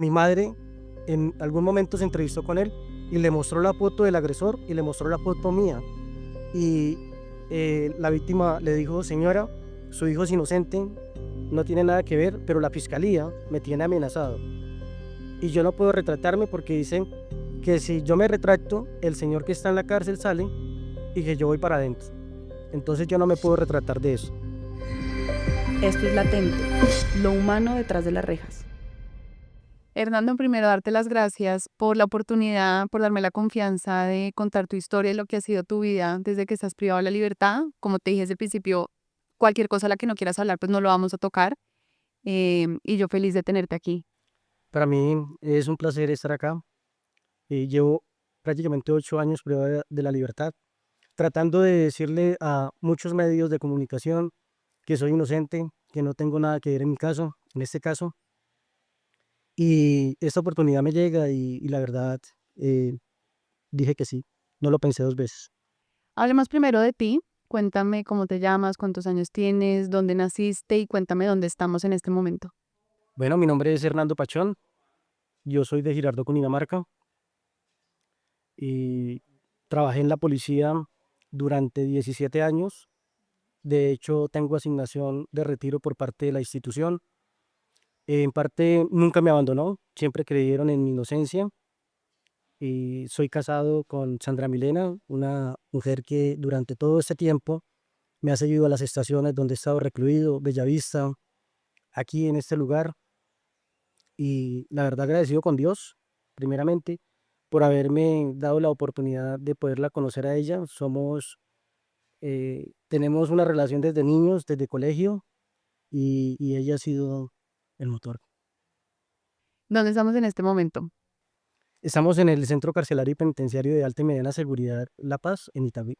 Mi madre en algún momento se entrevistó con él y le mostró la foto del agresor y le mostró la foto mía. Y la víctima le dijo: señora, su hijo es inocente, no tiene nada que ver, pero la fiscalía me tiene amenazado. Y yo no puedo retratarme porque dicen que si yo me retracto, el señor que está en la cárcel sale y que yo voy para adentro. Entonces yo no me puedo retratar de eso. Esto es Latente, lo humano detrás de las rejas. Hernando, primero darte las gracias por la oportunidad, por darme la confianza de contar tu historia y lo que ha sido tu vida desde que estás privado de la libertad. Como te dije desde el principio, cualquier cosa a la que no quieras hablar, pues no lo vamos a tocar. Y yo feliz de tenerte aquí. Para mí es un placer estar acá. Llevo prácticamente 8 años privado de la libertad, tratando de decirle a muchos medios de comunicación que soy inocente, que no tengo nada que ver en mi caso, en este caso. Y esta oportunidad me llega y la verdad eh, dije que sí, no lo pensé dos veces. Hablemos primero de ti. Cuéntame cómo te llamas, cuántos años tienes, dónde naciste y cuéntame dónde estamos en este momento. Bueno, mi nombre es Hernando Pachón, yo soy de Girardot, Cundinamarca, y trabajé en la policía durante 17 años. De hecho, tengo asignación de retiro por parte de la institución. En parte, nunca me abandonó, siempre creyeron en mi inocencia. Y soy casado con Sandra Milena, una mujer que durante todo este tiempo me ha seguido a las estaciones donde he estado recluido, Bellavista, aquí en este lugar. Y la verdad agradecido con Dios, primeramente, por haberme dado la oportunidad de poderla conocer a ella. Tenemos una relación desde niños, desde colegio, y ella ha sido el motor. ¿Dónde estamos en este momento? Estamos en el Centro Carcelario y Penitenciario de Alta y Mediana Seguridad La Paz, en Itagüí.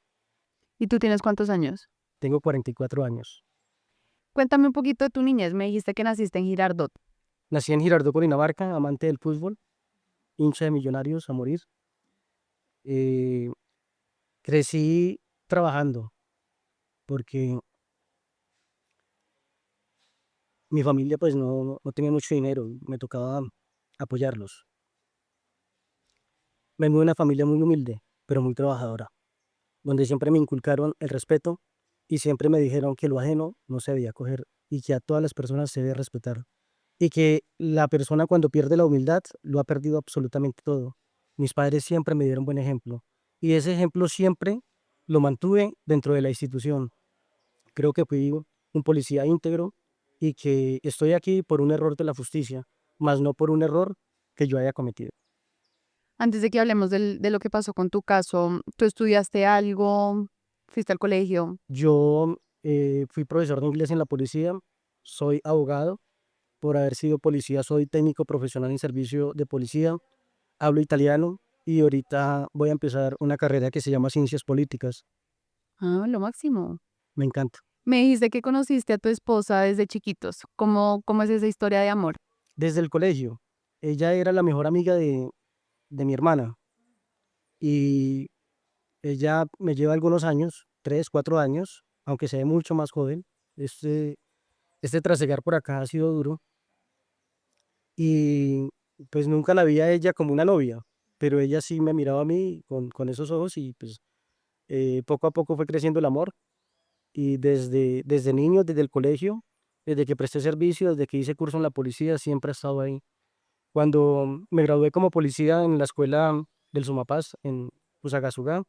¿Y tú tienes cuántos años? Tengo 44 años. Cuéntame un poquito de tu niñez. Me dijiste que naciste en Girardot. Nací en Girardot, Cundinamarca, amante del fútbol, hincha de Millonarios a morir. Eh, Crecí trabajando porque mi familia pues no tenía mucho dinero, me tocaba apoyarlos. Vengo de una familia muy humilde, pero muy trabajadora, donde siempre me inculcaron el respeto y siempre me dijeron que lo ajeno no se debía coger y que a todas las personas se debe respetar. Y que la persona cuando pierde la humildad lo ha perdido absolutamente todo. Mis padres siempre me dieron buen ejemplo y ese ejemplo siempre lo mantuve dentro de la institución. Creo que fui un policía íntegro y que estoy aquí por un error de la justicia, más no por un error que yo haya cometido. Antes de que hablemos de lo que pasó con tu caso, ¿tú estudiaste algo? ¿Fuiste al colegio? Yo fui profesor de inglés en la policía, soy abogado, por haber sido policía soy técnico profesional en servicio de policía, hablo italiano y ahorita voy a empezar una carrera que se llama Ciencias Políticas. Ah, lo máximo. Me encanta. Me dijiste que conociste a tu esposa desde chiquitos. ¿Cómo es esa historia de amor? Desde el colegio, ella era la mejor amiga de mi hermana y ella me lleva algunos años, 3, 4 años, aunque se ve mucho más joven. Este trasegar por acá ha sido duro y pues nunca la vi a ella como una novia, pero ella sí me miraba a mí con esos ojos y pues poco a poco fue creciendo el amor y desde niño, desde el colegio, desde que presté servicio, desde que hice curso en la policía, siempre ha estado ahí. Cuando me gradué como policía en la escuela del Sumapaz en Fusagasugá,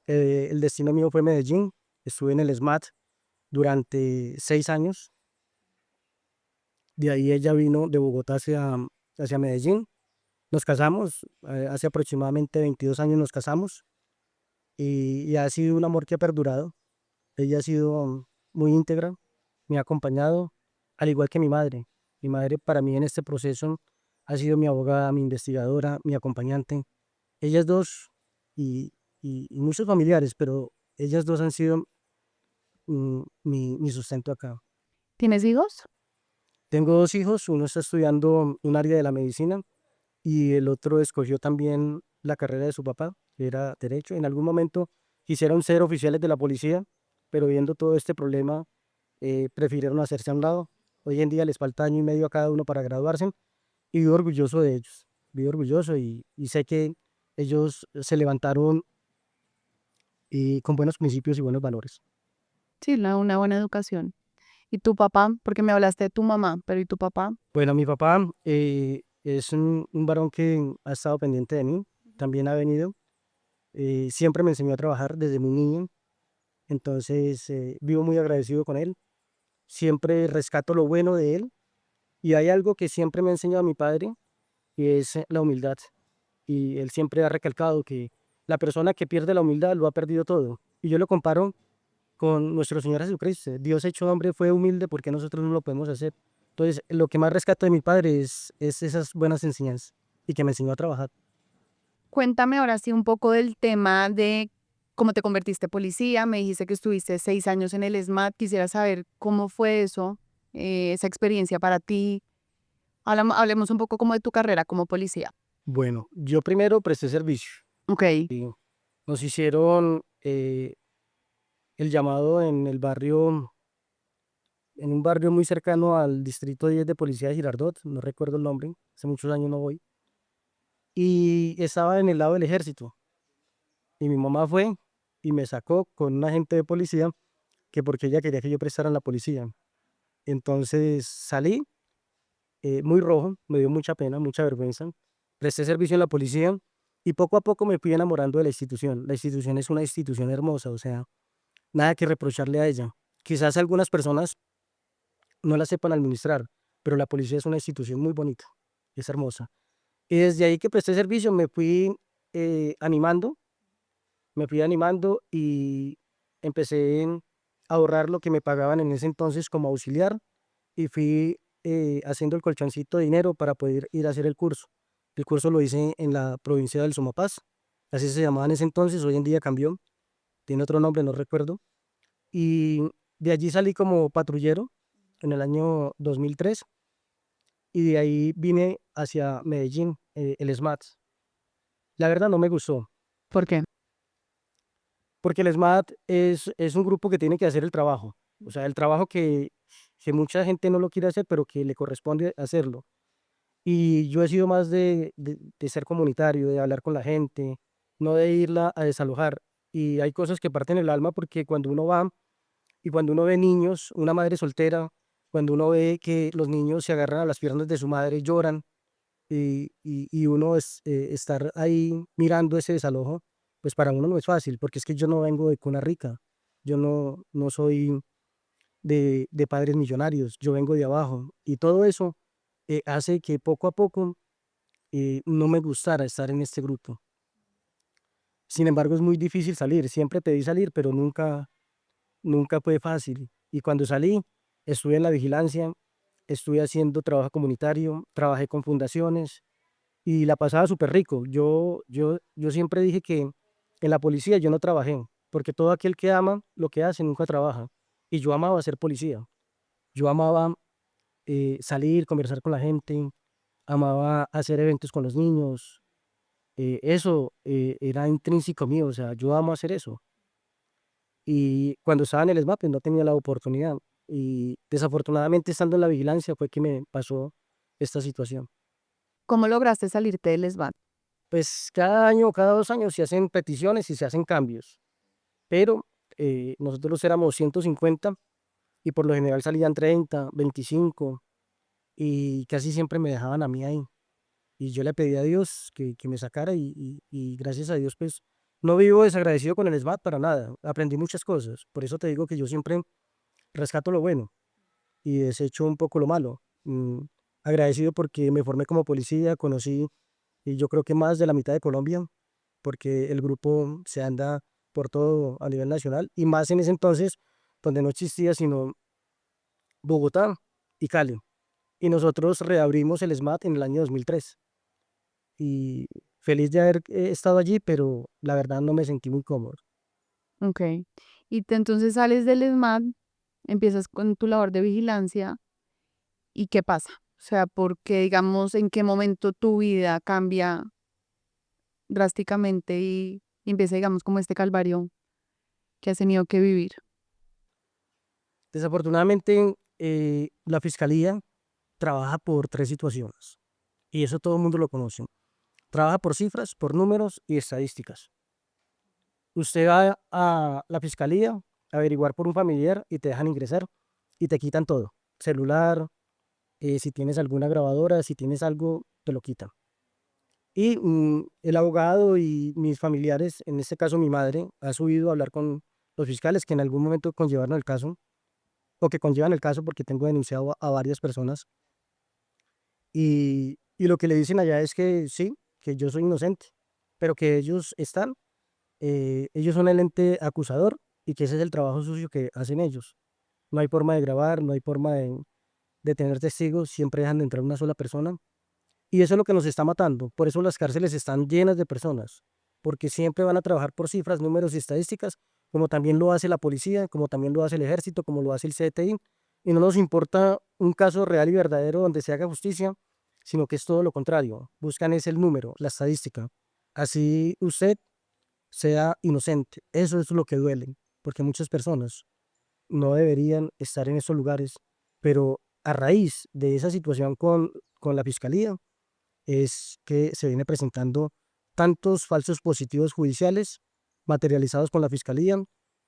el destino mío fue Medellín. Estuve en el SMAT durante 6 años. De ahí ella vino de Bogotá hacia Medellín. Nos casamos, hace aproximadamente 22 años nos casamos y ha sido un amor que ha perdurado. Ella ha sido muy íntegra, me ha acompañado, al igual que mi madre. Mi madre para mí en este proceso ha sido mi abogada, mi investigadora, mi acompañante. Ellas dos y muchos familiares, pero ellas dos han sido mi sustento acá. ¿Tienes hijos? Tengo 2 hijos, uno está estudiando un área de la medicina y el otro escogió también la carrera de su papá, que era derecho. En algún momento quisieron ser oficiales de la policía, pero viendo todo este problema, prefirieron hacerse a un lado. Hoy en día les falta año y medio a cada uno para graduarse y vivo orgulloso de ellos, vivo orgulloso y sé que ellos se levantaron con buenos principios y buenos valores. Sí, una buena educación. ¿Y tu papá? Porque me hablaste de tu mamá, pero ¿y tu papá? Bueno, mi papá es un varón que ha estado pendiente de mí, también ha venido, siempre me enseñó a trabajar desde muy niño, entonces vivo muy agradecido con él, siempre rescato lo bueno de él y hay algo que siempre me ha enseñado mi padre y es la humildad. Y él siempre ha recalcado que la persona que pierde la humildad lo ha perdido todo. Y yo lo comparo con nuestro Señor Jesucristo. Dios hecho hombre fue humilde porque nosotros no lo podemos hacer. Entonces, lo que más rescato de mi padre es esas buenas enseñanzas y que me enseñó a trabajar. Cuéntame ahora sí un poco del tema de cómo te convertiste policía. Me dijiste que estuviste 6 años en el SMAT. Quisiera saber cómo fue eso, esa experiencia para ti. Hablemos un poco como de tu carrera como policía. Bueno, yo primero presté servicio. Ok, Nos hicieron el llamado en un barrio muy cercano al distrito 10 de policía de Girardot, no recuerdo el nombre, hace muchos años no voy, y estaba en el lado del ejército. Y mi mamá fue y me sacó con un agente de policía que porque ella quería que yo prestara en la policía. Entonces salí muy rojo, me dio mucha pena, mucha vergüenza. Presté servicio en la policía y poco a poco me fui enamorando de la institución. La institución es una institución hermosa, o sea, nada que reprocharle a ella. Quizás algunas personas no la sepan administrar, pero la policía es una institución muy bonita, es hermosa. Y desde ahí que presté servicio eh, animando, me fui animando y empecé a ahorrar lo que me pagaban en ese entonces como auxiliar y fui haciendo el colchoncito de dinero para poder ir a hacer el curso. El curso lo hice en la provincia del Sumapaz, así se llamaba en ese entonces, hoy en día cambió, tiene otro nombre, no recuerdo. Y de allí salí como patrullero en el año 2003 y de ahí vine hacia Medellín, el SMAT. La verdad no me gustó, ¿por qué? porque el SMAT es un grupo que tiene que hacer el trabajo, o sea, el trabajo que mucha gente no lo quiere hacer, pero que le corresponde hacerlo. Y yo he sido más de ser comunitario, de hablar con la gente, no de irla a desalojar. Y hay cosas que parten el alma porque cuando uno va y cuando uno ve niños, una madre soltera, cuando uno ve que los niños se agarran a las piernas de su madre, lloran, y uno estar ahí mirando ese desalojo, pues para uno no es fácil, porque es que yo no vengo de cuna rica, yo no soy de padres millonarios, yo vengo de abajo, y todo eso hace que poco a poco no me gustara estar en este grupo. Sin embargo, es muy difícil salir, siempre pedí salir, pero nunca fue fácil. Y cuando salí, estuve en la vigilancia, estuve haciendo trabajo comunitario, trabajé con fundaciones, y la pasaba súper rico. Yo siempre dije que en la policía yo no trabajé, porque todo aquel que ama lo que hace nunca trabaja. Y yo amaba ser policía. Yo amaba salir, conversar con la gente, amaba hacer eventos con los niños. Eso era intrínseco mío, o sea, yo amo hacer eso. Y cuando estaba en el SMAP, pues no tenía la oportunidad. Y desafortunadamente estando en la vigilancia fue que me pasó esta situación. ¿Cómo lograste salirte del SBAT? Pues cada año, cada 2 años se hacen peticiones y se hacen cambios, pero nosotros éramos 150 y por lo general salían 30, 25 y casi siempre me dejaban a mí ahí. Y yo le pedí a Dios que me sacara y gracias a Dios pues no vivo desagradecido con el SMAT para nada. Aprendí muchas cosas. Por eso te digo que yo siempre rescato lo bueno y desecho un poco lo malo. Agradecido porque me formé como policía, conocí y yo creo que más de la mitad de Colombia porque el grupo se anda por todo a nivel nacional y más en ese entonces donde no existía sino Bogotá y Cali. Y nosotros reabrimos el SMAT en el año 2003 y feliz de haber estado allí, pero la verdad no me sentí muy cómodo. Ok. Entonces sales del SMAT, empiezas con tu labor de vigilancia. ¿Y qué pasa? O sea, porque digamos, ¿en qué momento tu vida cambia drásticamente y empieza, digamos, como este calvario que has tenido que vivir? Desafortunadamente, la fiscalía trabaja por tres situaciones y eso todo el mundo lo conoce. Trabaja por cifras, por números y estadísticas. Usted va a la fiscalía a averiguar por un familiar y te dejan ingresar y te quitan todo. Celular, si tienes alguna grabadora, si tienes algo, te lo quitan. Y el abogado y mis familiares, en este caso mi madre, ha subido a hablar con los fiscales que en algún momento conllevaron el caso, o que conllevan el caso porque tengo denunciado a varias personas. Y lo que le dicen allá es que sí, que yo soy inocente, pero que ellos son el ente acusador y que ese es el trabajo sucio que hacen ellos. No hay forma de grabar, no hay forma de tener testigos, siempre dejan de entrar una sola persona. Y eso es lo que nos está matando. Por eso las cárceles están llenas de personas, porque siempre van a trabajar por cifras, números y estadísticas, como también lo hace la policía, como también lo hace el ejército, como lo hace el CTI. Y no nos importa un caso real y verdadero donde se haga justicia, sino que es todo lo contrario. Buscan es el número, la estadística. Así usted sea inocente. Eso es lo que duele, porque muchas personas no deberían estar en esos lugares, pero a raíz de esa situación con la fiscalía es que se viene presentando tantos falsos positivos judiciales materializados con la fiscalía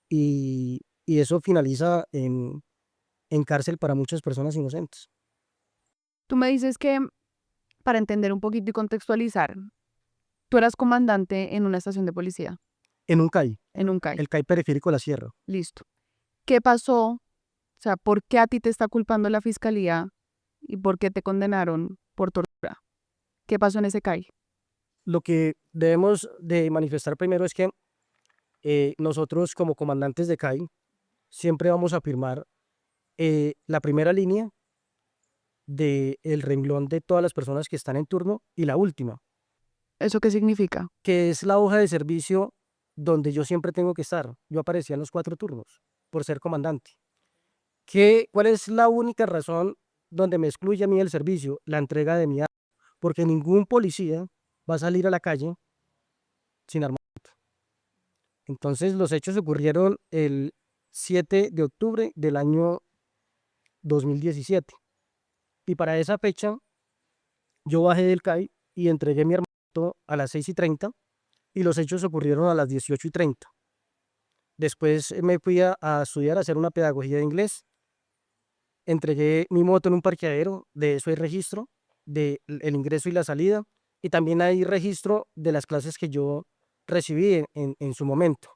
y eso finaliza en cárcel para muchas personas inocentes. Tú me dices que, para entender un poquito y contextualizar, tú eras comandante en una estación de policía, En un CAI, en un CAI. el CAI periférico de la Sierra. Listo. ¿Qué pasó? O sea, ¿por qué a ti te está culpando la fiscalía y por qué te condenaron por tortura? ¿Qué pasó en ese CAI? Lo que debemos de manifestar primero es que nosotros como comandantes de CAI siempre vamos a firmar la primera línea del renglón de todas las personas que están en turno y la última, ¿Eso qué significa? que es la hoja de servicio donde yo siempre tengo que estar. Yo aparecía en los 4 turnos por ser comandante. ¿Cuál es la única razón donde me excluye a mí el servicio? La entrega de mi arma, porque ningún policía va a salir a la calle sin arma. Entonces los hechos ocurrieron el 7 de octubre del año 2017 y para esa fecha yo bajé del CAI y entregué mi armamento a las 6:30 y los hechos ocurrieron a las 18:30. Después me fui a estudiar, a hacer una pedagogía de inglés. Entregué mi moto en un parqueadero, de eso hay registro, del ingreso y la salida, y también hay registro de las clases que yo recibí en su momento.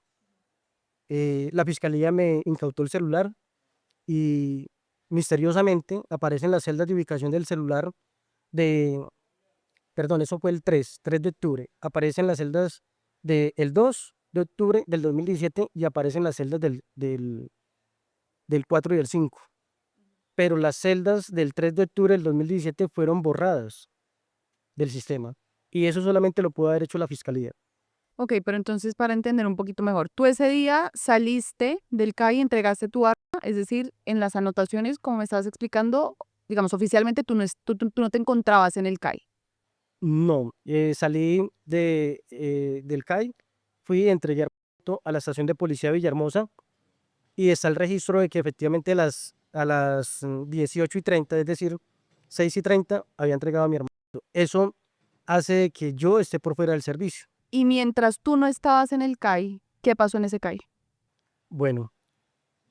La fiscalía me incautó el celular y misteriosamente aparecen las celdas de ubicación del celular de, perdón, eso fue el 3 de octubre, aparecen las celdas del 2 de octubre del 2017 y aparecen las celdas del 4 y el 5, pero las celdas del 3 de octubre del 2017 fueron borradas del sistema y eso solamente lo pudo haber hecho la fiscalía. Ok, pero entonces para entender un poquito mejor, tú ese día saliste del CAI y entregaste tu arma, es decir, en las anotaciones, como me estabas explicando, digamos, oficialmente tú no te encontrabas en el CAI. No, salí del CAI, fui, entregué armamento a la estación de policía de Villahermosa y está el registro de que efectivamente a las 18:30, es decir, 6:30, había entregado mi armamento. Eso hace que yo esté por fuera del servicio. Y mientras tú no estabas en el CAI, ¿qué pasó en ese CAI? Bueno,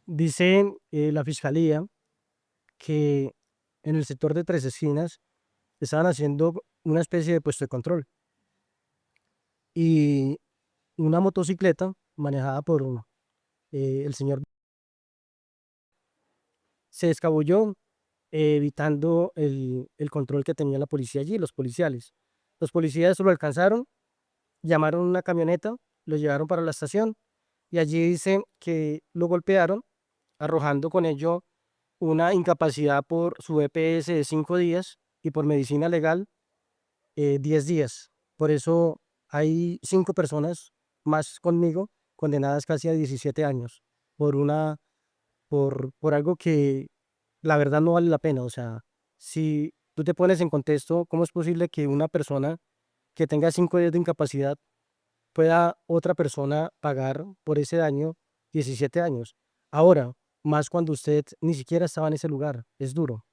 dice la fiscalía que en el sector de Tres Esquinas estaban haciendo una especie de puesto de control y una motocicleta manejada por el señor se escabulló evitando el control que tenía la policía allí, los policiales. Los policías lo alcanzaron, llamaron una camioneta, lo llevaron para la estación y allí dice que lo golpearon, arrojando con ello una incapacidad por su EPS de 5 días y por medicina legal 10 días. Por eso hay 5 personas más conmigo condenadas casi a 17 años por algo que la verdad no vale la pena. O sea, si tú te pones en contexto, ¿cómo es posible que una persona que tenga 5 días de incapacidad pueda otra persona pagar por ese daño 17 años? Ahora, más cuando usted ni siquiera estaba en ese lugar, es duro.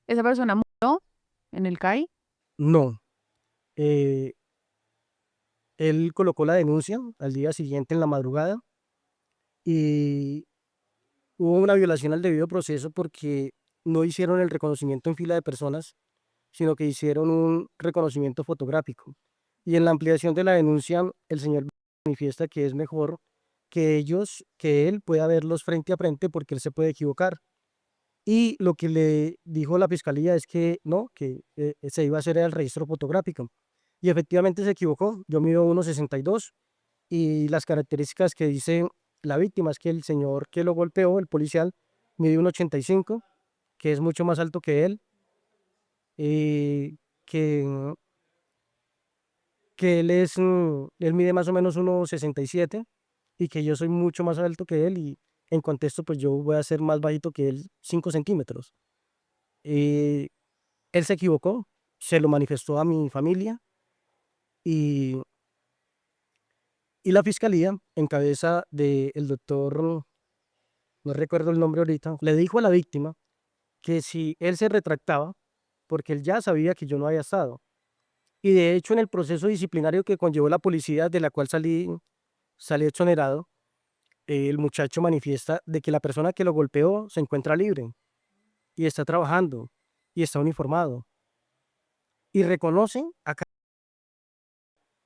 Esa persona murió en el CAI? No. eh, Él colocó la denuncia al día siguiente en la madrugada y hubo una violación al debido proceso porque no hicieron el reconocimiento en fila de personas, sino que hicieron un reconocimiento fotográfico. Y en la ampliación de la denuncia, el señor manifiesta que es mejor que ellos, que él pueda verlos frente a frente porque él se puede equivocar. Y lo que le dijo la fiscalía es que no, que se iba a hacer el registro fotográfico. Y efectivamente se equivocó. Yo mido 1,62 y las características que dice la víctima es que el señor que lo golpeó, el policial, mide 1,85, que es mucho más alto que él, y que, que él mide más o menos 1,67 y que yo soy mucho más alto que él y en contexto pues yo voy a ser más bajito que él 5 centímetros. Eh, Él se equivocó, se lo manifestó a mi familia y, y la fiscalía, en cabeza del doctor, no recuerdo el nombre ahorita, le dijo a la víctima que si él se retractaba, porque él ya sabía que yo no había estado. Y de hecho en el proceso disciplinario que conllevó la policía, de la cual salí exonerado, el muchacho manifiesta de que la persona que lo golpeó se encuentra libre y está trabajando y está uniformado. Y reconocen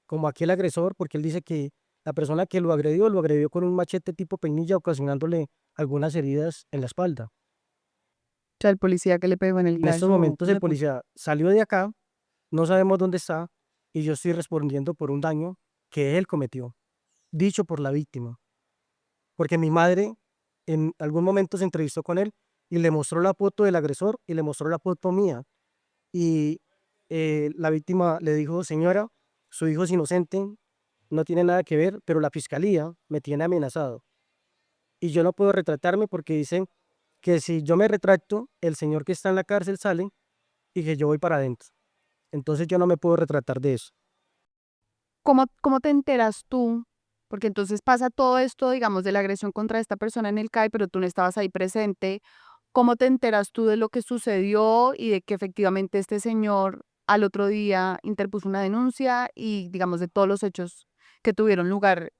como aquel agresor, porque él dice que la persona que lo agredió con un machete tipo peinilla, ocasionándole algunas heridas en la espalda. O sea, el policía que le pegó en el En CAI. estos momentos el policía salió de acá, no sabemos dónde está, y yo estoy respondiendo por un daño que él cometió, dicho por la víctima. Porque mi madre en algún momento se entrevistó con él y le mostró la foto del agresor y le mostró la foto mía. Y la víctima le dijo, señora, su hijo es inocente, no tiene nada que ver, pero la fiscalía me tiene amenazado. Y yo no puedo retratarme porque dicen que si yo me retracto, el señor que está en la cárcel sale y que yo voy para adentro. Entonces yo no me puedo retratar de eso. ¿Cómo te enteras tú? Porque entonces pasa todo esto, digamos, de la agresión contra esta persona en el CAI, pero tú no estabas ahí presente. ¿Cómo te enteras tú de lo que sucedió y de que efectivamente este señor al otro día interpuso una denuncia y, digamos, de todos los hechos que tuvieron lugar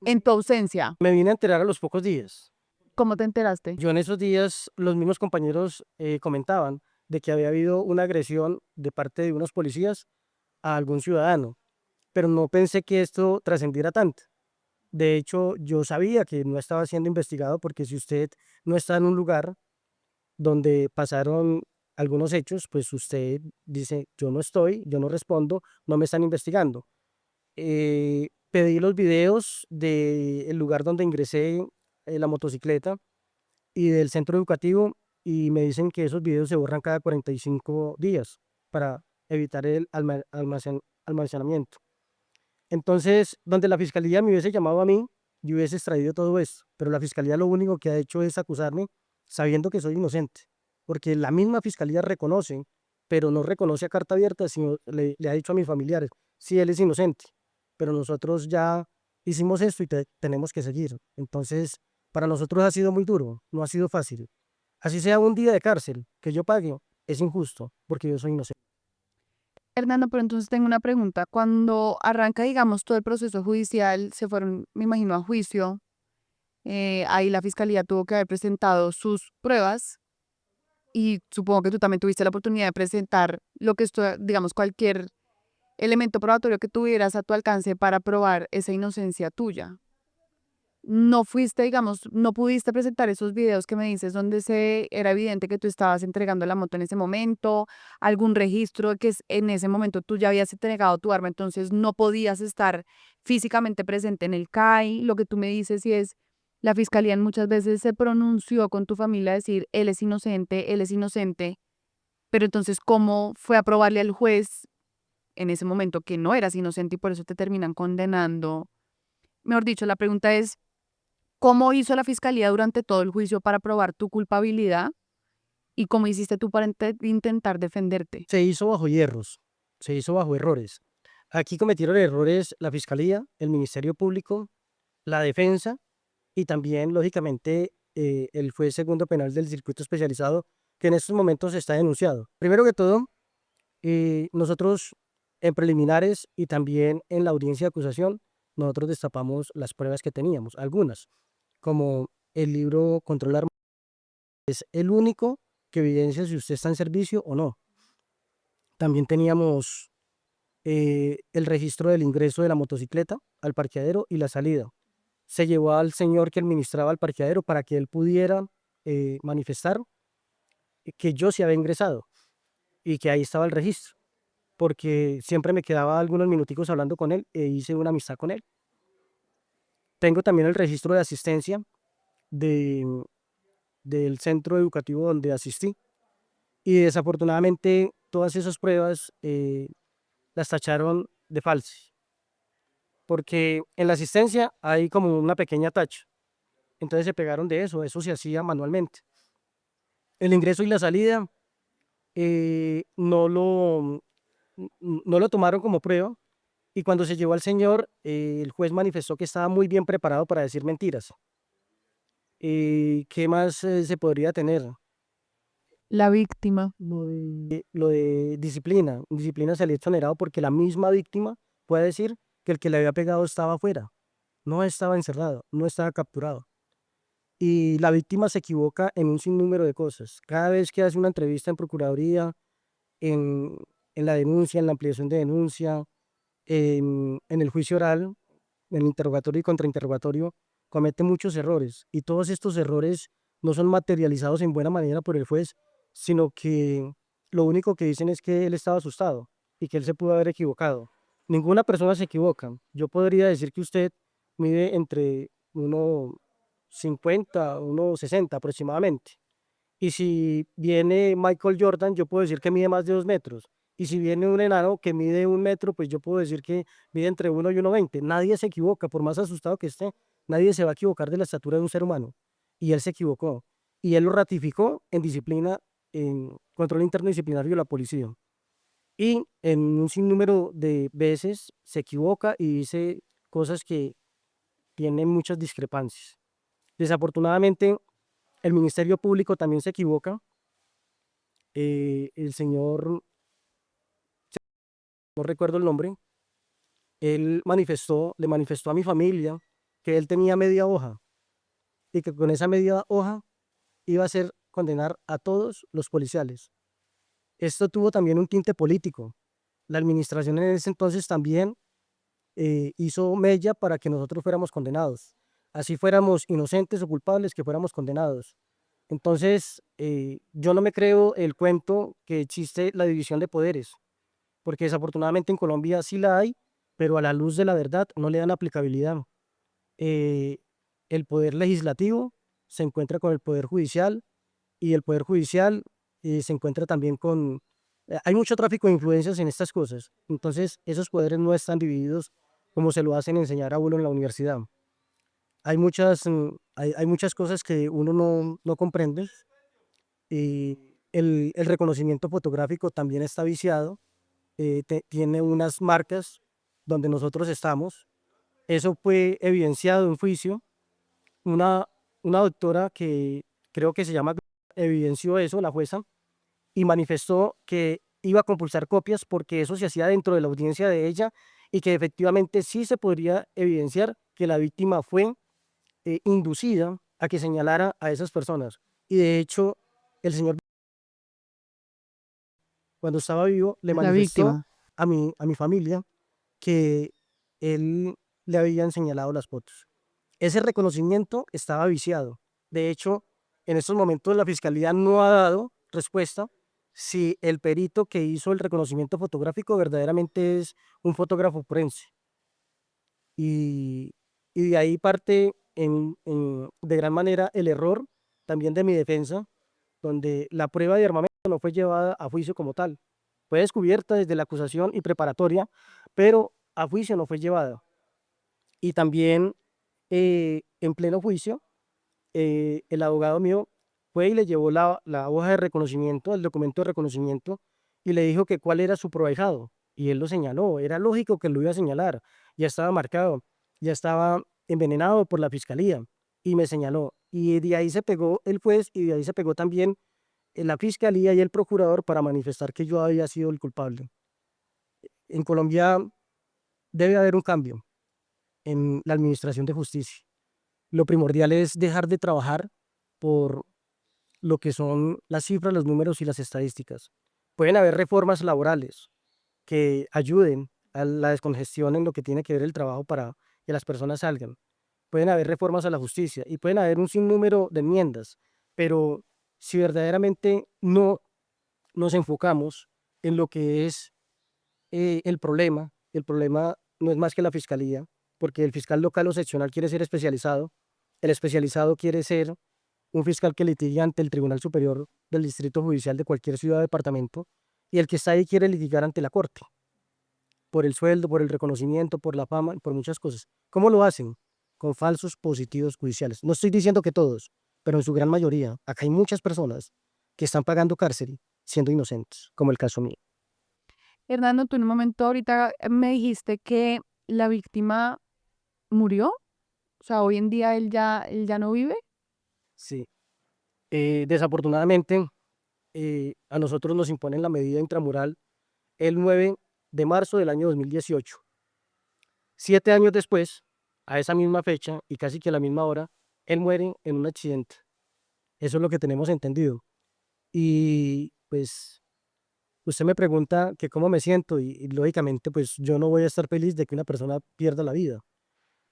en tu ausencia? Me vine a enterar a los pocos días. ¿Cómo te enteraste? Yo en esos días, los mismos compañeros comentaban de que había habido una agresión de parte de unos policías a algún ciudadano, pero no pensé que esto trascendiera tanto. De hecho, yo sabía que no estaba siendo investigado porque si usted no está en un lugar donde pasaron algunos hechos, pues usted dice, yo no estoy, yo no respondo, no me están investigando. Pedí los videos del lugar donde ingresé la motocicleta y del centro educativo y me dicen que esos videos se borran cada 45 días para evitar el almacenamiento. Entonces, donde la fiscalía me hubiese llamado a mí, yo hubiese extraído todo esto, pero la fiscalía lo único que ha hecho es acusarme sabiendo que soy inocente, porque la misma fiscalía reconoce, pero no reconoce a carta abierta, sino le ha dicho a mis familiares, sí, él es inocente, pero nosotros ya hicimos esto y tenemos que seguir. Entonces, para nosotros ha sido muy duro, no ha sido fácil. Así sea un día de cárcel que yo pague, es injusto, porque yo soy inocente. Hernando, pero entonces tengo una pregunta. Cuando arranca, digamos, todo el proceso judicial, se fueron, me imagino, a juicio. Ahí la fiscalía tuvo que haber presentado sus pruebas y supongo que tú también tuviste la oportunidad de presentar lo que esto, digamos, cualquier elemento probatorio que tuvieras a tu alcance para probar esa inocencia tuya. No fuiste, digamos, no pudiste presentar esos videos que me dices donde se era evidente que tú estabas entregando la moto en ese momento, algún registro de que en ese momento tú ya habías entregado tu arma, entonces no podías estar físicamente presente en el CAI. Lo que tú me dices y es, la fiscalía muchas veces se pronunció con tu familia a decir, él es inocente, pero entonces, ¿cómo fue a probarle al juez en ese momento que no eras inocente y por eso te terminan condenando? Mejor dicho, la pregunta es, ¿cómo hizo la fiscalía durante todo el juicio para probar tu culpabilidad? ¿Y cómo hiciste tú para intentar defenderte? Se hizo bajo hierros, se hizo bajo errores. Aquí cometieron errores la Fiscalía, el Ministerio Público, la Defensa y también, lógicamente, el juez segundo penal del circuito especializado, que en estos momentos está denunciado. Primero que todo, Nosotros en preliminares y también en la audiencia de acusación, nosotros destapamos las pruebas que teníamos, algunas, como el libro Control Armado, es el único que evidencia si usted está en servicio o no. También teníamos el registro del ingreso de la motocicleta al parqueadero y la salida. Se llevó al señor que administraba el parqueadero para que él pudiera manifestar que yo sí había ingresado y que ahí estaba el registro, porque siempre me quedaba algunos minuticos hablando con él e hice una amistad con él. Tengo también el registro de asistencia de, del centro educativo donde asistí y desafortunadamente todas esas pruebas las tacharon de falsas, porque en la asistencia hay como una pequeña tacha, entonces se pegaron de eso se hacía manualmente. El ingreso y la salida no lo tomaron como prueba y cuando se llevó al señor, el juez manifestó que estaba muy bien preparado para decir mentiras. ¿Qué más se podría tener? La víctima. Lo de disciplina. Disciplina se le ha exonerado porque la misma víctima puede decir que el que le había pegado estaba afuera, no estaba encerrado, no estaba capturado. Y la víctima se equivoca en un sinnúmero de cosas. Cada vez que hace una entrevista en Procuraduría, en, en la denuncia, en la ampliación de denuncia, en el juicio oral, en el interrogatorio y contrainterrogatorio, comete muchos errores. Y todos estos errores no son materializados en buena manera por el juez, sino que lo único que dicen es que él estaba asustado y que él se pudo haber equivocado. Ninguna persona se equivoca. Yo podría decir que usted mide entre 1,50, 1,60 aproximadamente. Y si viene Michael Jordan, yo puedo decir que mide más de 2 metros. Y si viene un enano que mide 1 metro, pues yo puedo decir que mide entre 1 y 1,20. Nadie se equivoca, por más asustado que esté, nadie se va a equivocar de la estatura de un ser humano. Y él se equivocó. Y él lo ratificó en disciplina, en control interno disciplinario de la policía. Y en un sinnúmero de veces se equivoca y dice cosas que tienen muchas discrepancias. Desafortunadamente, el Ministerio Público también se equivoca. El señor, no recuerdo el nombre, él le manifestó a mi familia que él tenía media hoja y que con esa media hoja iba a hacer condenar a todos los policiales. Esto tuvo también un tinte político. La administración en ese entonces también hizo mella para que nosotros fuéramos condenados. Así fuéramos inocentes o culpables, que fuéramos condenados. Entonces, yo no me creo el cuento que existe la división de poderes, porque desafortunadamente en Colombia sí la hay, pero a la luz de la verdad no le dan aplicabilidad. Eh, el poder legislativo se encuentra con el poder judicial y el poder judicial se encuentra también con... hay mucho tráfico de influencias en estas cosas, entonces esos poderes no están divididos como se lo hacen enseñar a uno en la universidad. Hay muchas cosas que uno no comprende y el reconocimiento fotográfico también está viciado, tiene unas marcas donde nosotros estamos. Eso fue evidenciado en juicio. Una, una doctora que creo que se llama, evidenció eso, la jueza, y manifestó que iba a compulsar copias porque eso se hacía dentro de la audiencia de ella y que efectivamente sí se podría evidenciar que la víctima fue inducida a que señalara a esas personas. Y de hecho, el señor cuando estaba vivo le La manifestó víctima. a mi familia que él le habían señalado las fotos. Ese reconocimiento estaba viciado. De hecho, en estos momentos la fiscalía no ha dado respuesta si el perito que hizo el reconocimiento fotográfico verdaderamente es un fotógrafo forense. Y, y de ahí parte de gran manera el error también de mi defensa, donde la prueba de armamento no fue llevada a juicio como tal. Fue descubierta desde la acusación y preparatoria, pero a juicio no fue llevada. Y también en pleno juicio, el abogado mío fue y le llevó la hoja de reconocimiento, el documento de reconocimiento, y le dijo que cuál era su proahijado. Y él lo señaló, era lógico que lo iba a señalar, ya estaba marcado, ya estaba envenenado por la fiscalía, y me señaló. Y de ahí se pegó el juez y de ahí se pegó también la fiscalía y el procurador para manifestar que yo había sido el culpable. En Colombia debe haber un cambio en la administración de justicia. Lo primordial es dejar de trabajar por lo que son las cifras, los números y las estadísticas. Pueden haber reformas laborales que ayuden a la descongestión en lo que tiene que ver el trabajo para que las personas salgan. Pueden haber reformas a la justicia y pueden haber un sinnúmero de enmiendas, pero si verdaderamente no nos enfocamos en lo que es el problema no es más que la fiscalía, porque el fiscal local o seccional quiere ser especializado, el especializado quiere ser un fiscal que litigue ante el Tribunal Superior del Distrito Judicial de cualquier ciudad o departamento, y el que está ahí quiere litigar ante la Corte, por el sueldo, por el reconocimiento, por la fama, por muchas cosas. ¿Cómo lo hacen? Con falsos positivos judiciales. No estoy diciendo que todos, pero en su gran mayoría. Acá hay muchas personas que están pagando cárcel siendo inocentes, como el caso mío. Hernando, tú en un momento ahorita me dijiste que la víctima murió. O sea, hoy en día él ya no vive. Sí. Desafortunadamente, a nosotros nos imponen la medida intramural el 9 de marzo del año 2018. 7 años después, a esa misma fecha y casi que a la misma hora, él muere en un accidente. Eso es lo que tenemos entendido. Y pues usted me pregunta que cómo me siento y lógicamente pues yo no voy a estar feliz de que una persona pierda la vida,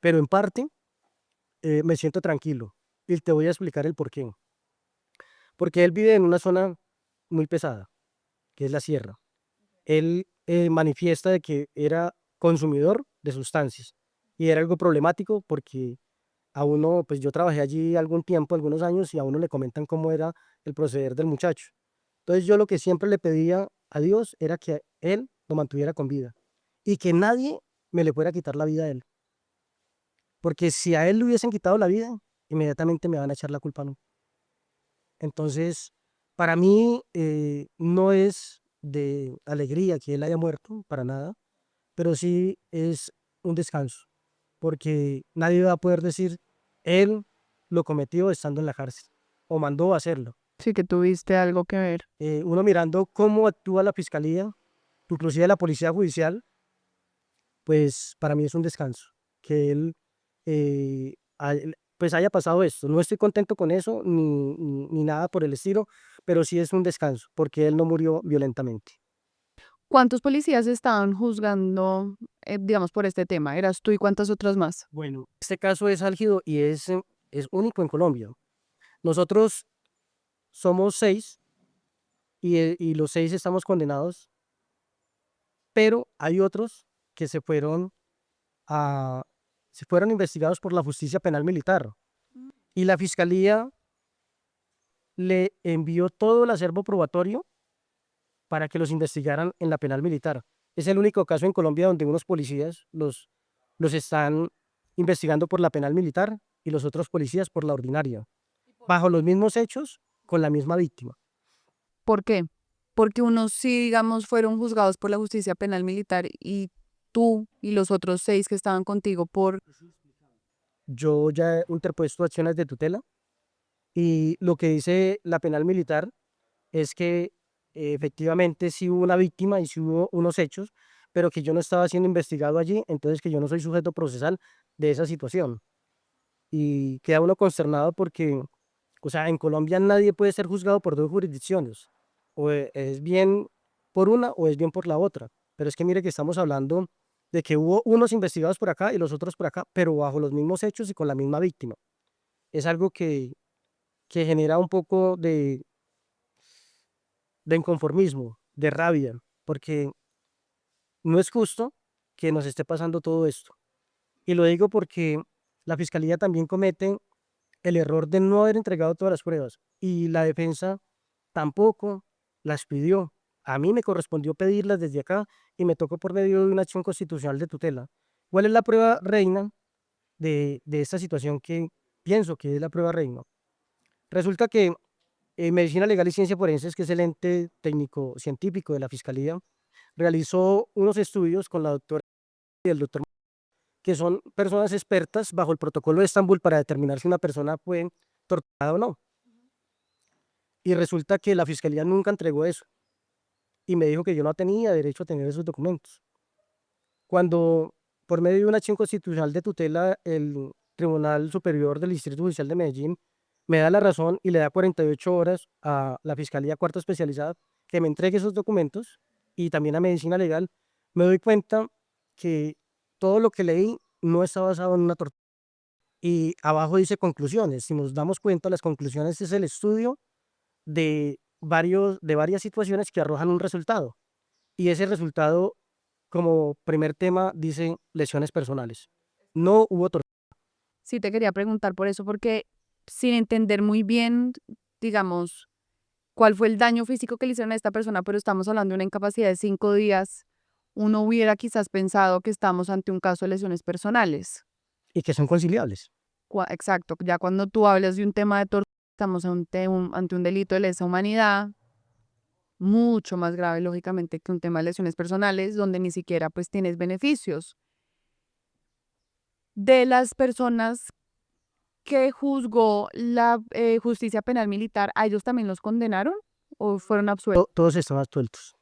pero en parte me siento tranquilo y te voy a explicar el por qué. Porque él vive en una zona muy pesada, que es la sierra. Él manifiesta de que era consumidor de sustancias y era algo problemático porque a uno, pues yo trabajé allí algún tiempo, algunos años, y a uno le comentan cómo era el proceder del muchacho. Entonces yo lo que siempre le pedía a Dios era que él lo mantuviera con vida y que nadie me le fuera a quitar la vida a él. Porque si a él le hubiesen quitado la vida, inmediatamente me van a echar la culpa a mí. Entonces, para mí no es de alegría que él haya muerto, para nada, pero sí es un descanso, porque nadie va a poder decir, él lo cometió estando en la cárcel o mandó a hacerlo. Sí, que tuviste algo que ver. Uno mirando cómo actúa la fiscalía, inclusive la policía judicial, pues para mí es un descanso, que él pues haya pasado esto. No estoy contento con eso ni nada por el estilo, pero sí es un descanso, porque él no murió violentamente. ¿Cuántos policías estaban juzgando, digamos, por este tema? ¿Eras tú y cuántas otras más? Bueno, este caso es álgido y es único en Colombia. Nosotros somos 6 y los 6 estamos condenados, pero hay otros que a, se fueron investigados por la justicia penal militar y la fiscalía le envió todo el acervo probatorio para que los investigaran en la penal militar. Es el único caso en Colombia donde unos policías los están investigando por la penal militar y los otros policías por la ordinaria, bajo los mismos hechos, con la misma víctima. ¿Por qué? Porque unos sí, digamos, fueron juzgados por la justicia penal militar y tú y los otros 6 que estaban contigo por... Yo ya he interpuesto acciones de tutela y lo que dice la penal militar es que efectivamente sí hubo una víctima y sí hubo unos hechos, pero que yo no estaba siendo investigado allí, entonces que yo no soy sujeto procesal de esa situación. Y queda uno consternado porque, o sea, en Colombia nadie puede ser juzgado por dos jurisdicciones, o es bien por una o es bien por la otra, pero es que mire que estamos hablando de que hubo unos investigados por acá y los otros por acá, pero bajo los mismos hechos y con la misma víctima. Es algo que genera un poco de inconformismo, de rabia, porque no es justo que nos esté pasando todo esto. Y lo digo porque la fiscalía también comete el error de no haber entregado todas las pruebas y la defensa tampoco las pidió. A mí me correspondió pedirlas desde acá y me tocó por medio de una acción constitucional de tutela. ¿Cuál es la prueba reina de esta situación que pienso que es la prueba reina? Resulta que Medicina Legal y Ciencia Forenses, que es el ente técnico científico de la Fiscalía, realizó unos estudios con la doctora y el doctor, que son personas expertas bajo el protocolo de Estambul para determinar si una persona fue torturada o no. Y resulta que la fiscalía nunca entregó eso y me dijo que yo no tenía derecho a tener esos documentos. Cuando, por medio de una acción constitucional de tutela, el Tribunal Superior del Distrito Judicial de Medellín me da la razón y le da 48 horas a la Fiscalía Cuarta Especializada que me entregue esos documentos y también a Medicina Legal, me doy cuenta que todo lo que leí no está basado en una tortura. Y abajo dice conclusiones. Si nos damos cuenta, las conclusiones es el estudio de varias situaciones que arrojan un resultado. Y ese resultado, como primer tema, dice lesiones personales. No hubo tortura. Sí te quería preguntar por eso, porque sin entender muy bien, digamos, cuál fue el daño físico que le hicieron a esta persona, pero estamos hablando de una incapacidad de 5 días, uno hubiera quizás pensado que estamos ante un caso de lesiones personales. Y que son conciliables. Exacto, ya cuando tú hablas de un tema de tortura, estamos ante un delito de lesa humanidad, mucho más grave, lógicamente, que un tema de lesiones personales, donde ni siquiera pues tienes beneficios. De las personas que juzgó la justicia penal militar, ¿a ellos también los condenaron o fueron absueltos? Todos estaban absueltos.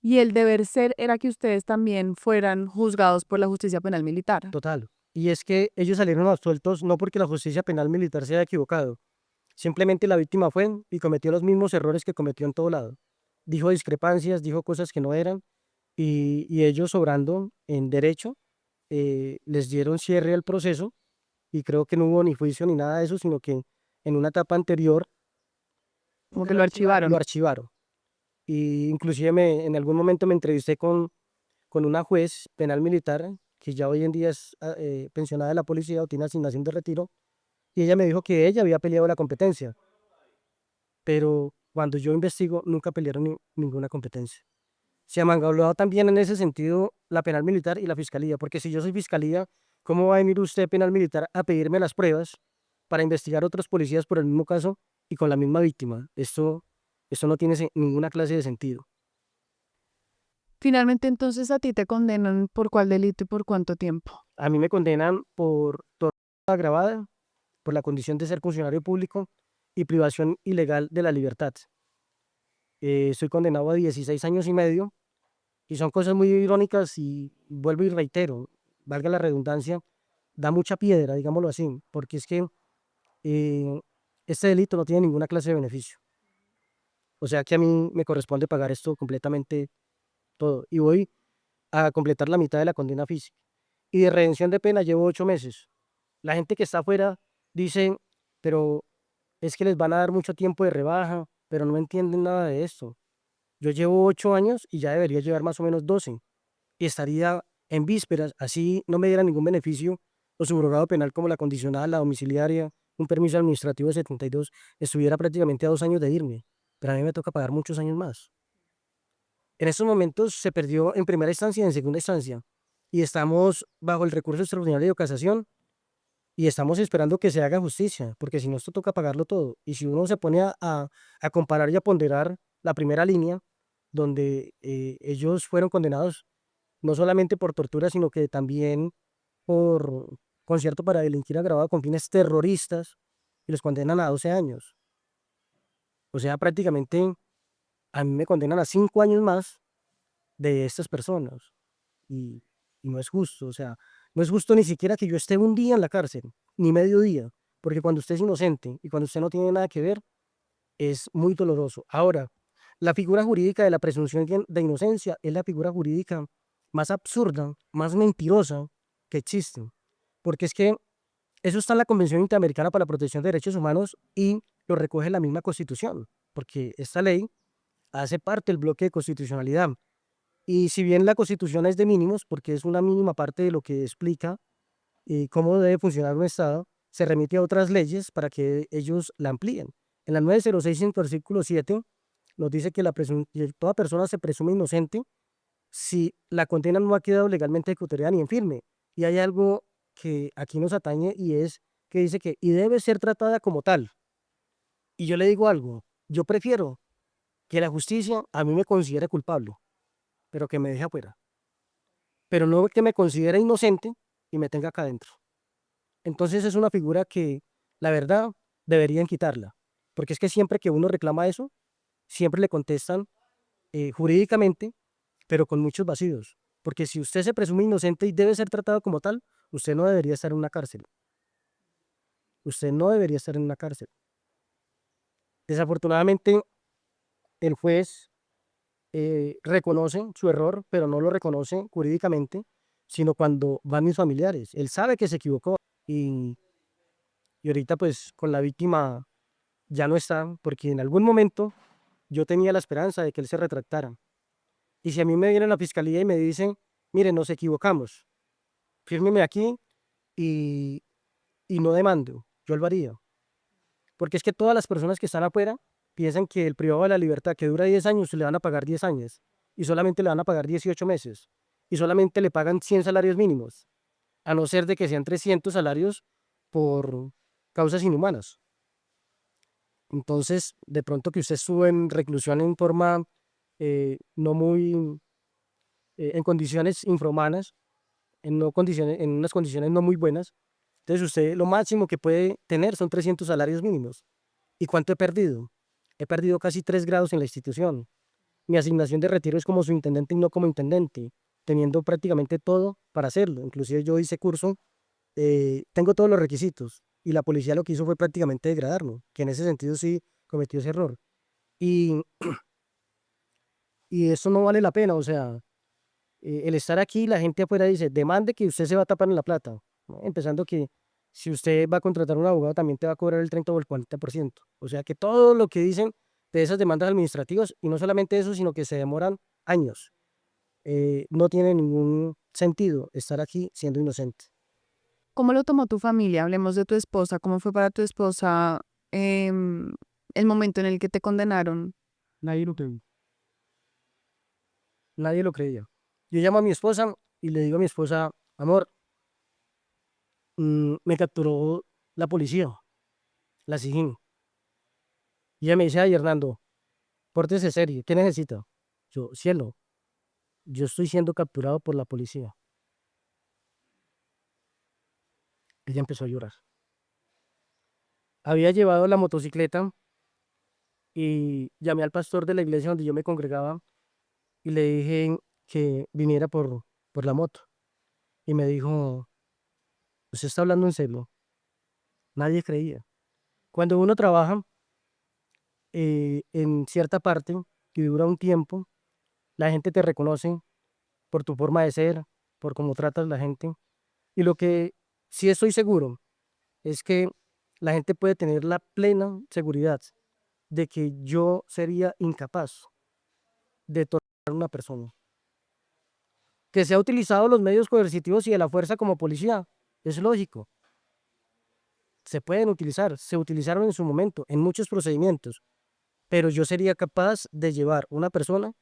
Y el deber ser era que ustedes también fueran juzgados por la justicia penal militar. Total. Y es que ellos salieron absueltos no porque la justicia penal militar se haya equivocado. Simplemente la víctima fue y cometió los mismos errores que cometió en todo lado. Dijo discrepancias, dijo cosas que no eran y ellos, obrando en derecho, les dieron cierre al proceso y creo que no hubo ni juicio ni nada de eso, sino que en una etapa anterior Como que lo archivaron. lo archivaron. Y inclusive en algún momento me entrevisté con una juez penal militar que ya hoy en día es pensionada de la policía o tiene asignación de retiro, y ella me dijo que ella había peleado la competencia, pero cuando yo investigo nunca pelearon ninguna competencia. Se amangabló también en ese sentido la penal militar y la fiscalía, porque si yo soy fiscalía, ¿cómo va a venir usted penal militar a pedirme las pruebas para investigar otros policías por el mismo caso y con la misma víctima? Esto no tiene ninguna clase de sentido. Finalmente, entonces, ¿a ti te condenan por cuál delito y por cuánto tiempo? A mí me condenan por tortura agravada, por la condición de ser funcionario público y privación ilegal de la libertad. Soy condenado a 16 años y medio y son cosas muy irónicas y vuelvo y reitero, valga la redundancia, da mucha piedra, digámoslo así, porque es que eh, este delito no tiene ninguna clase de beneficio. O sea que a mí me corresponde pagar esto completamente todo y voy a completar la mitad de la condena física. Y de redención de pena llevo 8 meses. La gente que está afuera dice, pero es que les van a dar mucho tiempo de rebaja, pero no entienden nada de esto. Yo llevo 8 años y ya debería llevar más o menos 12 y estaría en vísperas, así no me diera ningún beneficio o subrogado penal como la condicional, la domiciliaria, un permiso administrativo de 72, estuviera prácticamente a 2 años de irme, pero a mí me toca pagar muchos años más. En estos momentos se perdió en primera instancia y en segunda instancia y estamos bajo el recurso extraordinario de casación y estamos esperando que se haga justicia, porque si no, esto toca pagarlo todo. Y si uno se pone a comparar y a ponderar la primera línea, donde ellos fueron condenados no solamente por tortura, sino que también por concierto para delinquir agravado con fines terroristas, y los condenan a 12 años. O sea, prácticamente a mí me condenan a 5 años más de estas personas. Y, y no es justo, o sea, no es justo ni siquiera que yo esté un día en la cárcel, ni medio día, porque cuando usted es inocente y cuando usted no tiene nada que ver, es muy doloroso. Ahora, la figura jurídica de la presunción de inocencia es la figura jurídica más absurda, más mentirosa que existe, porque es que eso está en la Convención Interamericana para la Protección de Derechos Humanos y lo recoge la misma Constitución, porque esta ley hace parte del bloque de constitucionalidad. Y si bien la Constitución es de mínimos, porque es una mínima parte de lo que explica cómo debe funcionar un Estado, se remite a otras leyes para que ellos la amplíen. En la 906, en su artículo 7, nos dice que que toda persona se presume inocente si la condena no ha quedado legalmente ejecutoriada ni en firme. Y hay algo que aquí nos atañe y es que dice que y debe ser tratada como tal. Y yo le digo algo, yo prefiero que la justicia a mí me considere culpable, pero que me deje afuera, pero no que me considere inocente y me tenga acá adentro. Entonces es una figura que, la verdad, deberían quitarla, porque es que siempre que uno reclama eso, siempre le contestan jurídicamente, pero con muchos vacíos. Porque si usted se presume inocente y debe ser tratado como tal, usted no debería estar en una cárcel. Usted no debería estar en una cárcel. Desafortunadamente, el juez reconoce su error, pero no lo reconoce jurídicamente, sino cuando van mis familiares. Él sabe que se equivocó y, y ahorita pues con la víctima ya no está, porque en algún momento yo tenía la esperanza de que él se retractara. Y si a mí me viene la fiscalía y me dicen, mire, nos equivocamos, fírmeme aquí y, y no demando, yo lo haría. Porque es que todas las personas que están afuera piensan que el privado de la libertad que dura 10 años le van a pagar 10 años y solamente le van a pagar 18 meses y solamente le pagan 100 salarios mínimos, a no ser de que sean 300 salarios por causas inhumanas. Entonces, de pronto que usted estuvo en reclusión en forma no muy, en condiciones infrahumanas, en unas condiciones no muy buenas, entonces usted lo máximo que puede tener son 300 salarios mínimos. ¿Y cuánto he perdido? He perdido casi 3 grados en la institución. Mi asignación de retiro es como subintendente y no como intendente, teniendo prácticamente todo para hacerlo. Inclusive yo hice curso, tengo todos los requisitos y la policía lo que hizo fue prácticamente degradarme, que en ese sentido sí cometió ese error. Y, y eso no vale la pena, o sea, el estar aquí, la gente afuera dice, demande que usted se va a tapar en la plata, ¿no? Empezando que si usted va a contratar un abogado también te va a cobrar el 30 o el 40%. O sea que todo lo que dicen de esas demandas administrativas, y no solamente eso, sino que se demoran años. No tiene ningún sentido estar aquí siendo inocente. ¿Cómo lo tomó tu familia? Hablemos de tu esposa. ¿Cómo fue para tu esposa em, el momento en el que te condenaron? Nadie lo creyó. Nadie lo creía. Yo llamo a mi esposa y le digo a mi esposa, amor, me capturó la policía, la SIJIN. Y ella me dice, ay, Hernando, pórtese serio, ¿qué necesita? Yo, cielo, yo estoy siendo capturado por la policía. Ella empezó a llorar. Había llevado la motocicleta y llamé al pastor de la iglesia donde yo me congregaba y le dije que viniera por la moto. Y me dijo, ¿usted está hablando en serio? Nadie creía. Cuando uno trabaja en cierta parte que dura un tiempo, la gente te reconoce por tu forma de ser, por cómo tratas a la gente. Y lo que sí estoy seguro es que la gente puede tener la plena seguridad de que yo sería incapaz de torturar a una persona. Que se ha utilizado los medios coercitivos y de la fuerza como policía, es lógico. Se pueden utilizar, se utilizaron en su momento, en muchos procedimientos, pero yo sería capaz de llevar una persona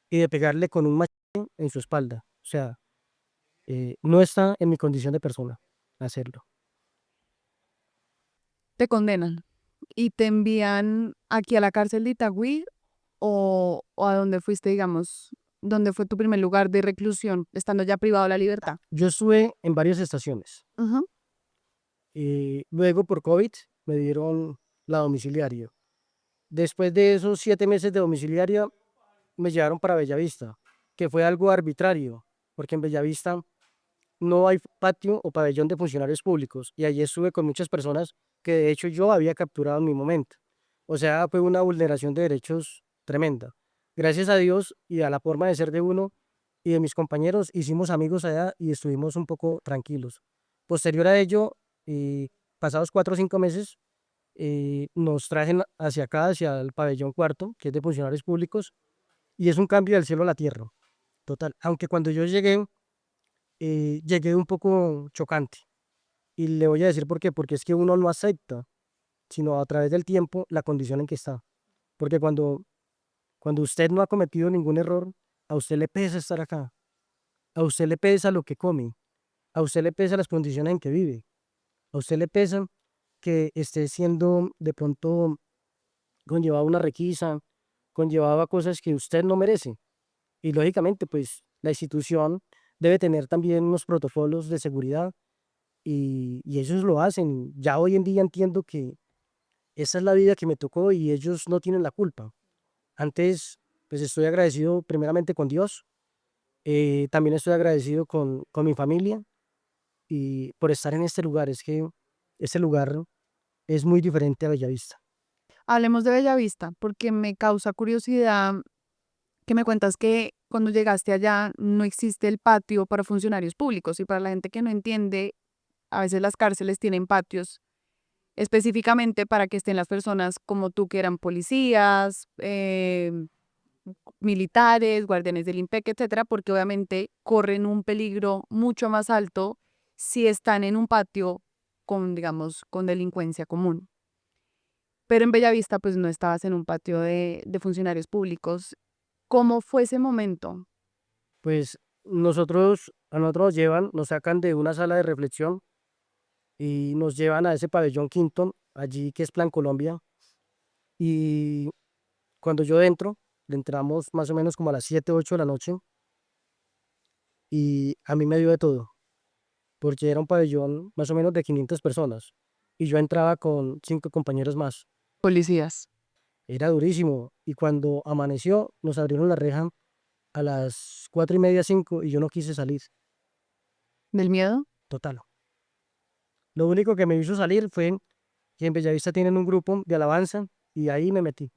y de pegarle con un machete en su espalda. O sea, no está en mi condición de persona hacerlo. Te condenan y te envían aquí a la cárcel de Itagüí o a dónde fuiste, digamos, dónde fue tu primer lugar de reclusión, estando ya privado de la libertad. Yo estuve en varias estaciones. Ujú. Luego por COVID me dieron la domiciliaria. Después de esos 7 meses de domiciliaria me llevaron para Bellavista, que fue algo arbitrario, porque en Bellavista no hay patio o pabellón de funcionarios públicos y allí estuve con muchas personas que de hecho yo había capturado en mi momento. O sea, fue una vulneración de derechos tremenda. Gracias a Dios y a la forma de ser de uno y de mis compañeros, hicimos amigos allá y estuvimos un poco tranquilos. Posterior a ello, pasados 4 o 5 meses, nos trajen hacia acá, hacia el pabellón cuarto, que es de funcionarios públicos, y es un cambio del cielo a la tierra, total. Aunque cuando yo llegué, llegué un poco chocante. Y le voy a decir por qué, porque es que uno no acepta, sino a través del tiempo, la condición en que está. Porque cuando usted no ha cometido ningún error, a usted le pesa estar acá, a usted le pesa lo que come, a usted le pesa las condiciones en que vive, a usted le pesa que esté siendo de pronto conllevaba una requisa, conllevaba cosas que usted no merece. Y lógicamente, pues la institución debe tener también unos protocolos de seguridad y ellos lo hacen. Ya hoy en día entiendo que esa es la vida que me tocó y ellos no tienen la culpa. Antes, pues estoy agradecido primeramente con Dios, también estoy agradecido con mi familia y por estar en este lugar. Es que este lugar es muy diferente a Bellavista. Hablemos de Bellavista, porque me causa curiosidad que me cuentas que cuando llegaste allá no existe el patio para funcionarios públicos y para la gente que no entiende, a veces las cárceles tienen patios específicamente para que estén las personas como tú que eran policías, militares, guardianes del IMPEC, etcétera, porque obviamente corren un peligro mucho más alto si están en un patio con, digamos, con delincuencia común. Pero en Bellavista, pues no estabas en un patio de funcionarios públicos. ¿Cómo fue ese momento? Pues a nosotros nos llevan, nos sacan de una sala de reflexión y nos llevan a ese pabellón Quinton, allí que es Plan Colombia. Y cuando yo entramos más o menos como a las 7 8 de la noche y a mí me dio de todo, porque era un pabellón más o menos de 500 personas y yo entraba con 5 compañeros más. Policías. Era durísimo y cuando amaneció nos abrieron la reja a las 4:30, 5 y yo no quise salir, ¿Del miedo? total. Lo único que me hizo salir fue que en Bellavista tienen un grupo de alabanza y ahí me metí.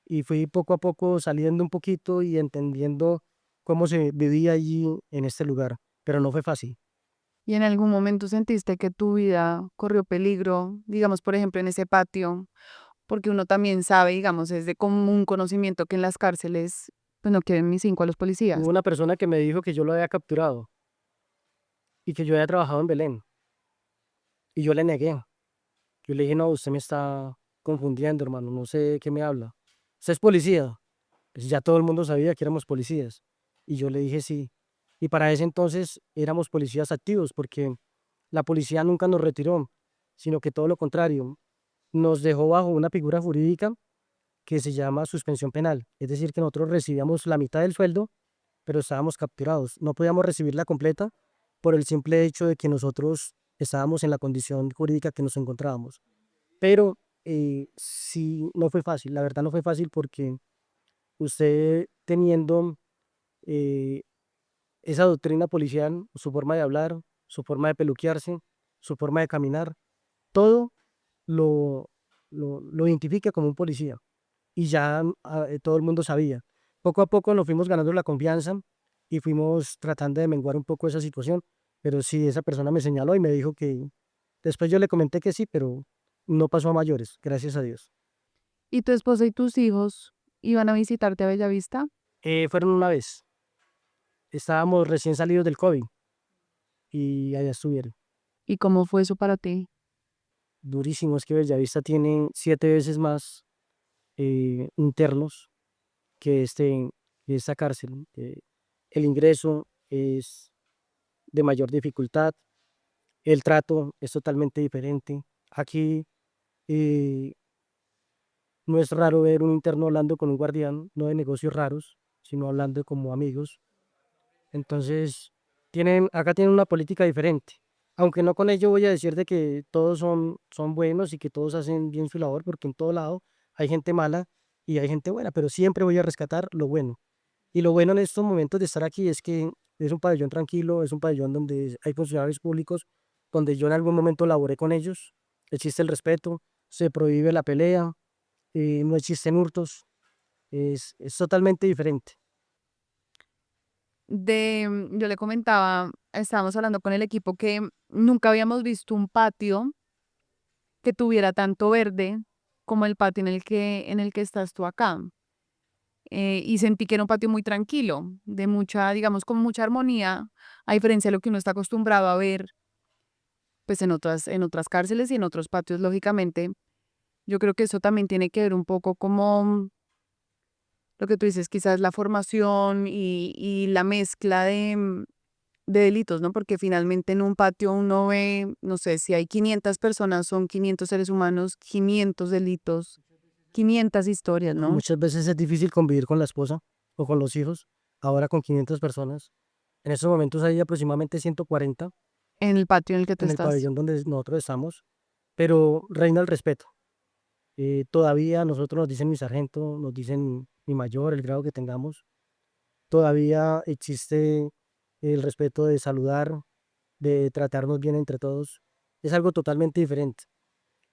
Y fui poco a poco saliendo un poquito y entendiendo cómo se vivía allí en este lugar, pero no fue fácil. ¿Y en algún momento sentiste que tu vida corrió peligro, digamos, por ejemplo, en ese patio? Porque uno también sabe, digamos, es de común conocimiento que en las cárceles, pues no quieren ni cinco a los policías. Hubo una persona que me dijo que yo lo había capturado y que yo había trabajado en Belén y yo le negué. Yo le dije, no, usted me está confundiendo, hermano, no sé de qué me habla. ¿Usted es policía? Pues ya todo el mundo sabía que éramos policías. Y yo le dije sí. Y para ese entonces éramos policías activos porque la policía nunca nos retiró, sino que todo lo contrario, nos dejó bajo una figura jurídica que se llama suspensión penal. Es decir, que nosotros recibíamos la mitad del sueldo, pero estábamos capturados. No podíamos recibirla completa por el simple hecho de que nosotros estábamos en la condición jurídica que nos encontrábamos. Pero sí, no fue fácil. La verdad no fue fácil porque usted teniendo eh, esa doctrina policial, su forma de hablar, su forma de peluquearse, su forma de caminar, todo lo, lo identifica como un policía. Y ya todo el mundo sabía. Poco a poco nos fuimos ganando la confianza y fuimos tratando de menguar un poco esa situación. Pero sí, esa persona me señaló y me dijo que después yo le comenté que sí, pero no pasó a mayores, gracias a Dios. ¿Y tu esposa y tus hijos iban a visitarte a Bellavista? Fueron una vez, estábamos recién salidos del COVID y allá estuvieron. ¿Y cómo fue eso para ti? Durísimo, es que Bellavista tiene 7 veces más internos que, que esta cárcel. El ingreso es de mayor dificultad, el trato es totalmente diferente. Aquí eh, no es raro ver un interno hablando con un guardián, no de negocios raros, sino hablando como amigos. Entonces, acá tienen una política diferente. Aunque no con ello voy a decir de que todos son buenos y que todos hacen bien su labor, porque en todo lado hay gente mala y hay gente buena, pero siempre voy a rescatar lo bueno. Y lo bueno en estos momentos de estar aquí es que es un pabellón tranquilo, es un pabellón donde hay funcionarios públicos, donde yo en algún momento laboré con ellos, existe el respeto, se prohíbe la pelea, no existen hurtos, es totalmente diferente. Yo le comentaba, estábamos hablando con el equipo que nunca habíamos visto un patio que tuviera tanto verde como el patio en el que estás tú acá. Y sentí que era un patio muy tranquilo, de mucha, digamos, con mucha armonía, a diferencia de lo que uno está acostumbrado a ver, pues en otras cárceles y en otros patios, lógicamente. Yo creo que eso también tiene que ver un poco como lo que tú dices, quizás la formación y la mezcla de delitos, ¿no? Porque finalmente en un patio uno ve, no sé, si hay 500 personas, son 500 seres humanos, 500 delitos, 500 historias, ¿no? Muchas veces es difícil convivir con la esposa o con los hijos, ahora con 500 personas. En estos momentos hay aproximadamente 140 En el patio en el que tú en el estás. pabellón donde nosotros estamos, pero reina el respeto. Todavía nosotros nos dicen mi sargento, nos dicen mi mayor, el grado que tengamos, todavía existe el respeto de saludar, de tratarnos bien entre todos. Es algo totalmente diferente.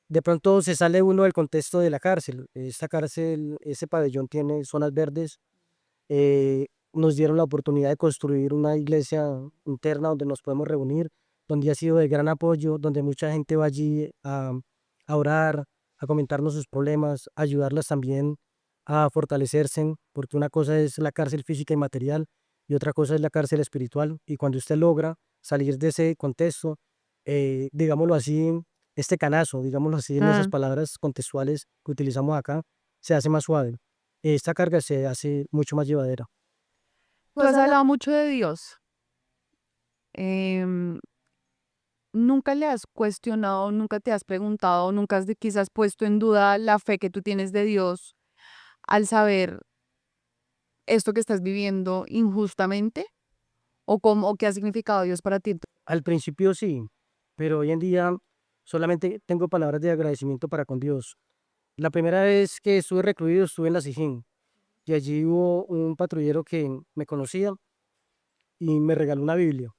De pronto se sale uno del contexto de la cárcel. Esta cárcel, ese pabellón tiene zonas verdes. Nos dieron la oportunidad de construir una iglesia interna donde nos podemos reunir, donde ha sido de gran apoyo, donde mucha gente va allí a orar, a comentarnos sus problemas, a ayudarlas también a fortalecerse, porque una cosa es la cárcel física y material y otra cosa es la cárcel espiritual. Y cuando usted logra salir de ese contexto, digámoslo así, este canazo, digámoslo así en esas Mm. palabras contextuales que utilizamos acá, se hace más suave. Esta carga se hace mucho más llevadera. Tú has hablado mucho de Dios. Em, ¿Nunca le has cuestionado, nunca te has preguntado, nunca has quizás puesto en duda la fe que tú tienes de Dios al saber esto que estás viviendo injustamente? ¿O cómo, o qué ha significado Dios para ti? Al principio sí, pero hoy en día solamente tengo palabras de agradecimiento para con Dios. La primera vez que estuve recluido estuve en la Sijín y allí hubo un patrullero que me conocía y me regaló una Biblia.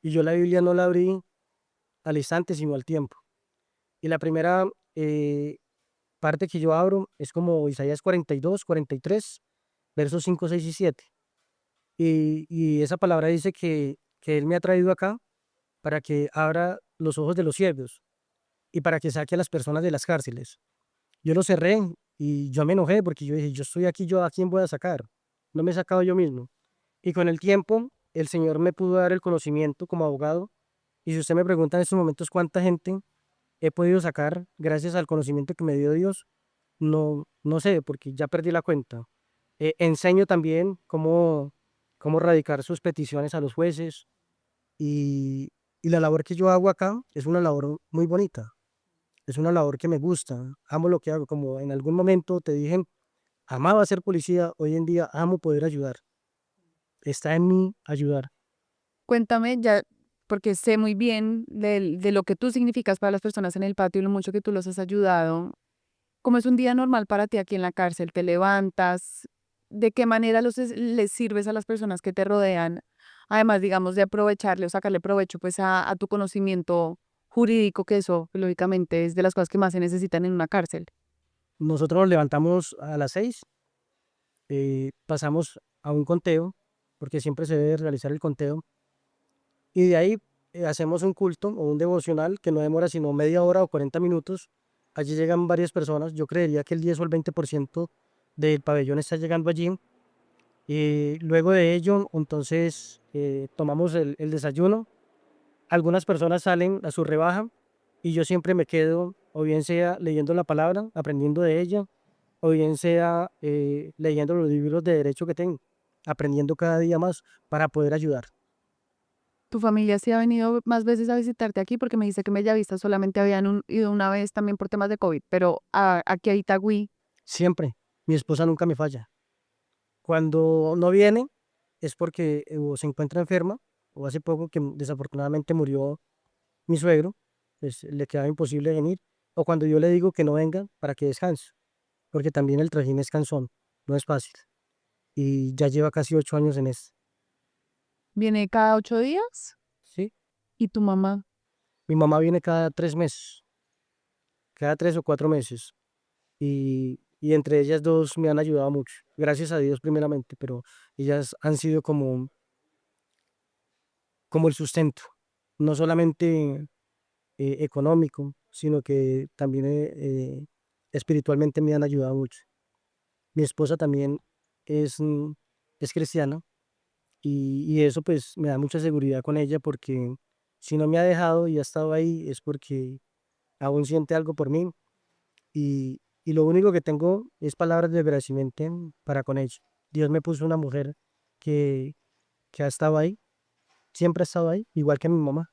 Y yo la Biblia no la abrí al instante, sino al tiempo. Y la primera parte que yo abro es como Isaías 42, 43, versos 5, 6 y 7. Y esa palabra dice que Él me ha traído acá para que abra los ojos de los ciegos y para que saque a las personas de las cárceles. Yo lo cerré y yo me enojé porque yo dije, yo estoy aquí, yo a quién voy a sacar. No me he sacado yo mismo. Y con el tiempo, el Señor me pudo dar el conocimiento como abogado. Y si usted me pregunta en estos momentos cuánta gente he podido sacar gracias al conocimiento que me dio Dios, no sé, porque ya perdí la cuenta. Enseño también cómo radicar sus peticiones a los jueces y, y la labor que yo hago acá es una labor muy bonita, es una labor que me gusta, amo lo que hago, como en algún momento te dije, amaba ser policía, hoy en día amo poder ayudar, está en mí ayudar. Cuéntame ya, porque sé muy bien de lo que tú significas para las personas en el patio y lo mucho que tú los has ayudado. ¿Cómo es un día normal para ti aquí en la cárcel? ¿Te levantas? ¿De qué manera les sirves a las personas que te rodean? Además, digamos, de aprovecharle o sacarle provecho pues a tu conocimiento jurídico, que eso, lógicamente, es de las cosas que más se necesitan en una cárcel. Nosotros nos levantamos a las 6, pasamos a un conteo, porque siempre se debe realizar el conteo, y de ahí hacemos un culto o un devocional que no demora sino media hora o 40 minutos. Allí llegan varias personas, yo creería que el 10 o el 20% del pabellón está llegando allí. Y luego de ello, entonces tomamos el desayuno. Algunas personas salen a su rebaja y yo siempre me quedo, o bien sea leyendo la palabra, aprendiendo de ella, o bien sea leyendo los libros de derecho que tengo, aprendiendo cada día más para poder ayudar. ¿Tu familia sí ha venido más veces a visitarte aquí? Porque me dice que en Bellavista solamente habían ido una vez también por temas de COVID, pero aquí a Itagüí. Siempre, mi esposa nunca me falla. Cuando no viene es porque o se encuentra enferma, o hace poco que desafortunadamente murió mi suegro, pues le quedaba imposible venir, o cuando yo le digo que no venga para que descanse, porque también el trajín es cansón, no es fácil, y ya lleva casi 8 años en esto, ¿Viene cada 8 días? ¿sí? ¿Y tu mamá? Mi mamá viene cada 3 meses, cada 3 o 4 meses, y entre ellas dos me han ayudado mucho, gracias a Dios primeramente, pero ellas han sido como el sustento, no solamente económico, sino que también espiritualmente me han ayudado mucho. Mi esposa también es, es cristiana y eso pues me da mucha seguridad con ella porque si no me ha dejado y ha estado ahí es porque aún siente algo por mí y lo único que tengo es palabras de agradecimiento para con ella. Dios me puso una mujer que, que ha estado ahí, siempre ha estado ahí, igual que mi mamá.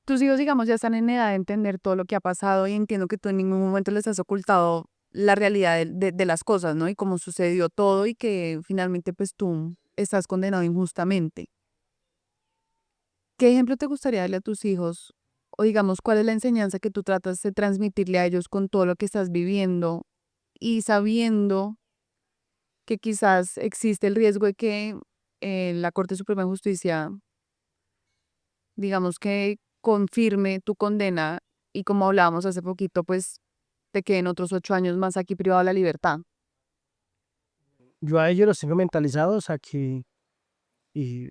Tus hijos, digamos, ya están en edad de entender todo lo que ha pasado y entiendo que tú en ningún momento les has ocultado la realidad de las cosas, ¿no? Y cómo sucedió todo y que finalmente pues tú estás condenado injustamente. ¿Qué ejemplo te gustaría darle a tus hijos o digamos, cuál es la enseñanza que tú tratas de transmitirle a ellos con todo lo que estás viviendo y sabiendo que quizás existe el riesgo de que la Corte Suprema de Justicia, digamos que confirme tu condena y como hablábamos hace poquito, pues te queden otros 8 años más aquí privado de la libertad. Yo a ellos los tengo mentalizados a que y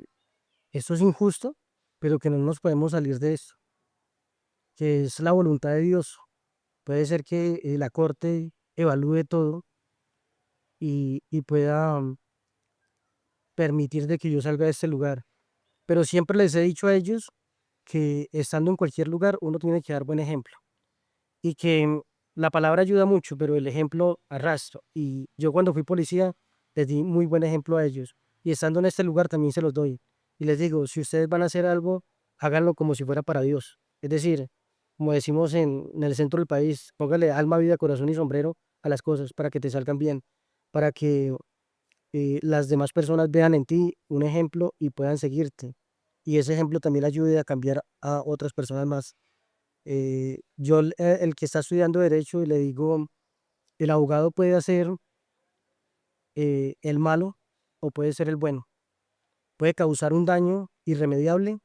esto es injusto, pero que no nos podemos salir de esto, que es la voluntad de Dios. Puede ser que la corte evalúe todo y pueda permitir de que yo salga de este lugar. Pero siempre les he dicho a ellos que estando en cualquier lugar uno tiene que dar buen ejemplo y que la palabra ayuda mucho, pero el ejemplo arrastra. Y yo cuando fui policía les di muy buen ejemplo a ellos y estando en este lugar también se los doy. Y les digo, si ustedes van a hacer algo, háganlo como si fuera para Dios. Es decir, como decimos en el centro del país, póngale alma, vida, corazón y sombrero a las cosas para que te salgan bien, para que las demás personas vean en ti un ejemplo y puedan seguirte. Y ese ejemplo también ayude a cambiar a otras personas más. Yo, el que está estudiando derecho, y le digo, el abogado puede hacer el malo o puede ser el bueno. Puede causar un daño irremediable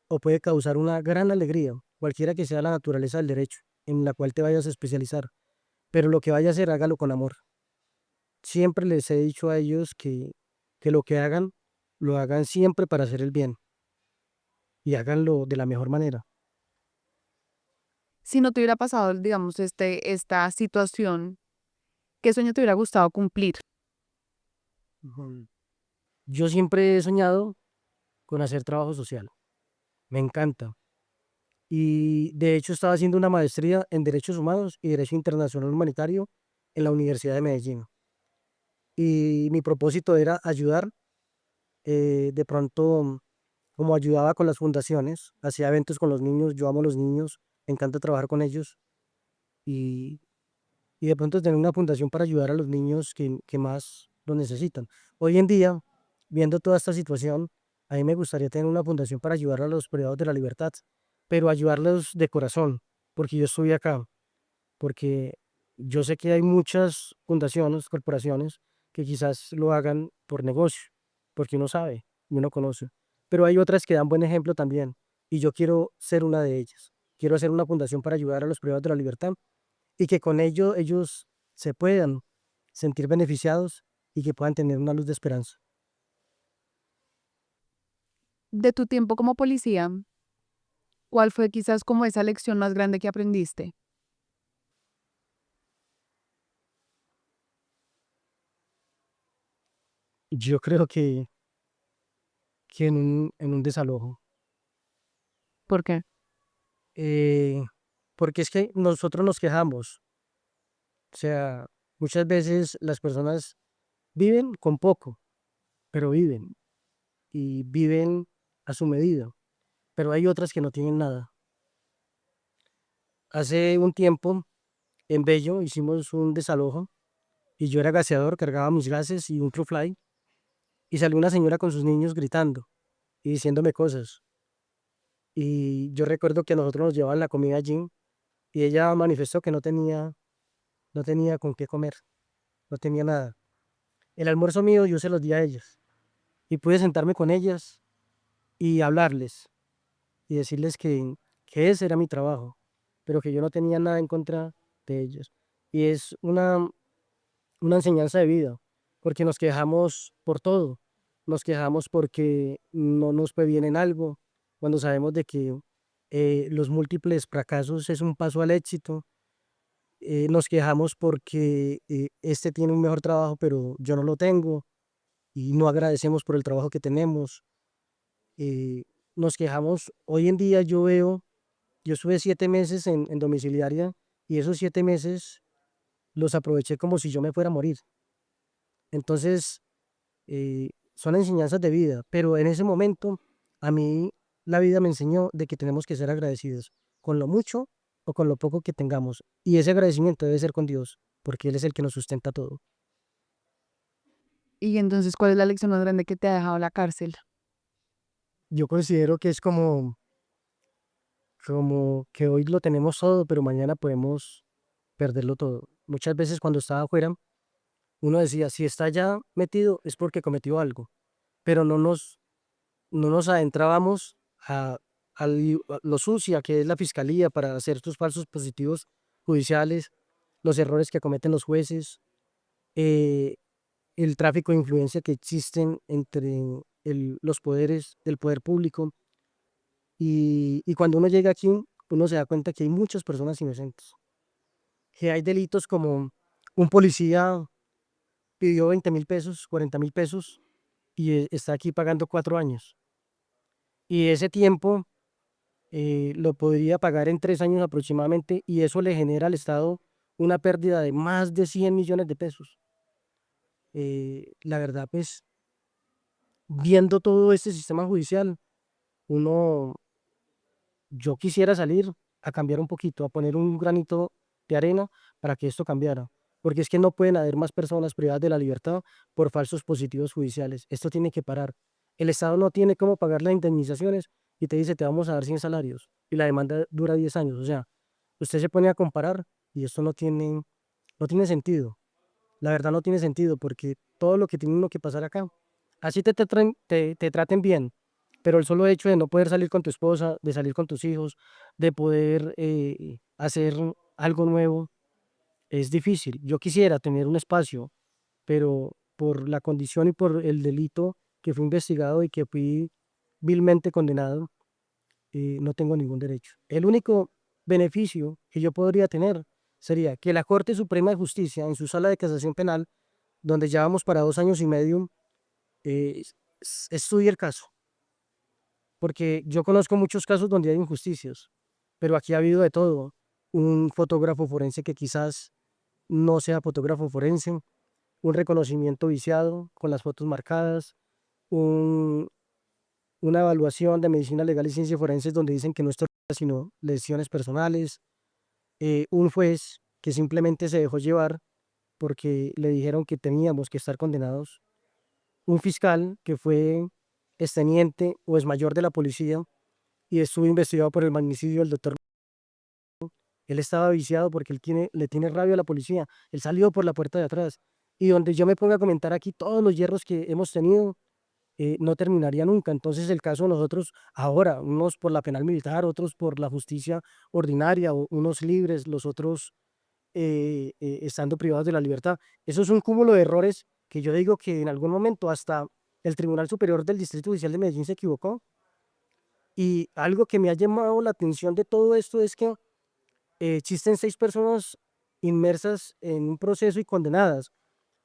o puede causar una gran alegría, cualquiera que sea la naturaleza del derecho en la cual te vayas a especializar. Pero lo que vaya a hacer, hágalo con amor. Siempre les he dicho a ellos que lo que hagan, lo hagan siempre para hacer el bien y háganlo de la mejor manera. Si no te hubiera pasado, digamos, esta situación, ¿qué sueño te hubiera gustado cumplir? Ujú. Yo siempre he soñado con hacer trabajo social. Me encanta. Y de hecho estaba haciendo una maestría en Derechos Humanos y Derecho Internacional Humanitario en la Universidad de Medellín. Y mi propósito era ayudar, de pronto, como ayudaba con las fundaciones, hacía eventos con los niños, yo amo a los niños, me encanta trabajar con ellos y, y de pronto tener una fundación para ayudar a los niños que más lo necesitan. Hoy en día, viendo toda esta situación, a mí me gustaría tener una fundación para ayudar a los privados de la libertad, pero ayudarlos de corazón, porque yo estoy acá, porque yo sé que hay muchas fundaciones, corporaciones, que quizás lo hagan por negocio, porque uno sabe y uno conoce, pero hay otras que dan buen ejemplo también, y yo quiero ser una de ellas. Quiero hacer una fundación para ayudar a los privados de la libertad y que con ello ellos se puedan sentir beneficiados y que puedan tener una luz de esperanza. De tu tiempo como policía, ¿cuál fue quizás como esa lección más grande que aprendiste? Yo creo que en un desalojo, ¿Por qué? eh, porque es que nosotros nos quejamos, o sea, muchas veces las personas viven con poco, pero viven y viven a su medida, pero hay otras que no tienen nada. Hace un tiempo en Bello hicimos un desalojo y yo era gaseador, cargaba mis gases y un fly y salió una señora con sus niños gritando y diciéndome cosas. Y yo recuerdo que a nosotros nos llevaban la comida allí y ella manifestó que no tenía con qué comer, no tenía nada. El almuerzo mío yo se los di a ellas y pude sentarme con ellas y hablarles y decirles que ese era mi trabajo, pero que yo no tenía nada en contra de ellos. Y es una enseñanza de vida, porque nos quejamos por todo, nos quejamos porque no nos fue bien en algo, cuando sabemos de que los múltiples fracasos es un paso al éxito, nos quejamos porque este tiene un mejor trabajo, pero yo no lo tengo, y no agradecemos por el trabajo que tenemos. eh, Nos quejamos, hoy en día yo veo, yo estuve 7 meses en domiciliaria y esos 7 meses los aproveché como si yo me fuera a morir. Entonces, son enseñanzas de vida, pero en ese momento a mí la vida me enseñó de que tenemos que ser agradecidos con lo mucho o con lo poco que tengamos. Y ese agradecimiento debe ser con Dios, porque Él es el que nos sustenta todo. Y entonces, ¿cuál es la lección más grande que te ha dejado la cárcel? Yo considero que es como como que hoy lo tenemos todo, pero mañana podemos perderlo todo. Muchas veces cuando estaba afuera, uno decía, si está ya metido es porque cometió algo, pero no nos adentrábamos a lo sucia que es la fiscalía para hacer estos falsos positivos judiciales, los errores que cometen los jueces, eh, el tráfico de influencia que existen entre los poderes del poder público. Y cuando uno llega aquí, uno se da cuenta que hay muchas personas inocentes, que hay delitos como un policía pidió 20.000 pesos, 40.000 pesos y está aquí pagando 4 años. Y ese tiempo lo podría pagar en 3 años aproximadamente y eso le genera al Estado una pérdida de más de 100 millones de pesos. La verdad, pues, viendo todo este sistema judicial, uno, yo quisiera salir a cambiar un poquito, a poner un granito de arena para que esto cambiara. Porque es que no pueden haber más personas privadas de la libertad por falsos positivos judiciales. Esto tiene que parar. El Estado no tiene cómo pagar las indemnizaciones y te dice, te vamos a dar 100 salarios y la demanda dura 10 años. O sea, usted se pone a comparar y esto no tiene sentido. La verdad no tiene sentido porque todo lo que tiene uno que pasar acá, así te traten bien, pero el solo hecho de no poder salir con tu esposa, de salir con tus hijos, de poder hacer algo nuevo, es difícil. Yo quisiera tener un espacio, pero por la condición y por el delito que fui investigado y que fui vilmente condenado, no tengo ningún derecho. El único beneficio que yo podría tener sería que la Corte Suprema de Justicia, en su sala de casación penal, donde ya vamos para 2 años y medio, eh, estudie el caso. Porque yo conozco muchos casos donde hay injusticias, pero aquí ha habido de todo. Un fotógrafo forense que quizás no sea fotógrafo forense, un reconocimiento viciado con las fotos marcadas, un- una evaluación de medicina legal y ciencia forenses donde dicen que no es tortura, sino lesiones personales, un juez que simplemente se dejó llevar porque le dijeron que teníamos que estar condenados, un fiscal que fue exteniente o es mayor de la policía y estuvo investigado por el magnicidio del doctor. Él estaba viciado porque le tiene rabia a la policía. Él salió por la puerta de atrás. Y donde yo me ponga a comentar aquí todos los hierros que hemos tenido, no terminaría nunca. Entonces el caso de nosotros ahora, unos por la penal militar, otros por la justicia ordinaria, unos libres, los otros estando privados de la libertad. Eso es un cúmulo de errores que yo digo que en algún momento hasta el Tribunal Superior del Distrito Judicial de Medellín se equivocó. Y algo que me ha llamado la atención de todo esto es que existen 6 personas inmersas en un proceso y condenadas,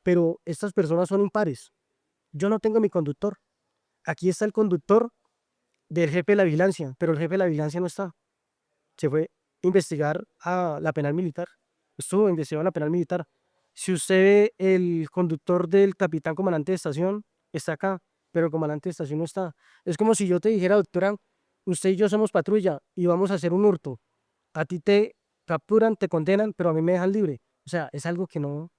pero estas personas son impares. Yo no tengo mi conductor. Aquí está el conductor del jefe de la vigilancia, pero el jefe de la vigilancia no está. Se fue a investigar a la penal militar. Estuvo investigando la penal militar. Si usted ve el conductor del capitán comandante de estación, está acá, pero el comandante de estación no está. Es como si yo te dijera, doctora, usted y yo somos patrulla y vamos a hacer un hurto. A ti te capturan, te condenan, pero a mí me dejan libre. O sea, es algo que no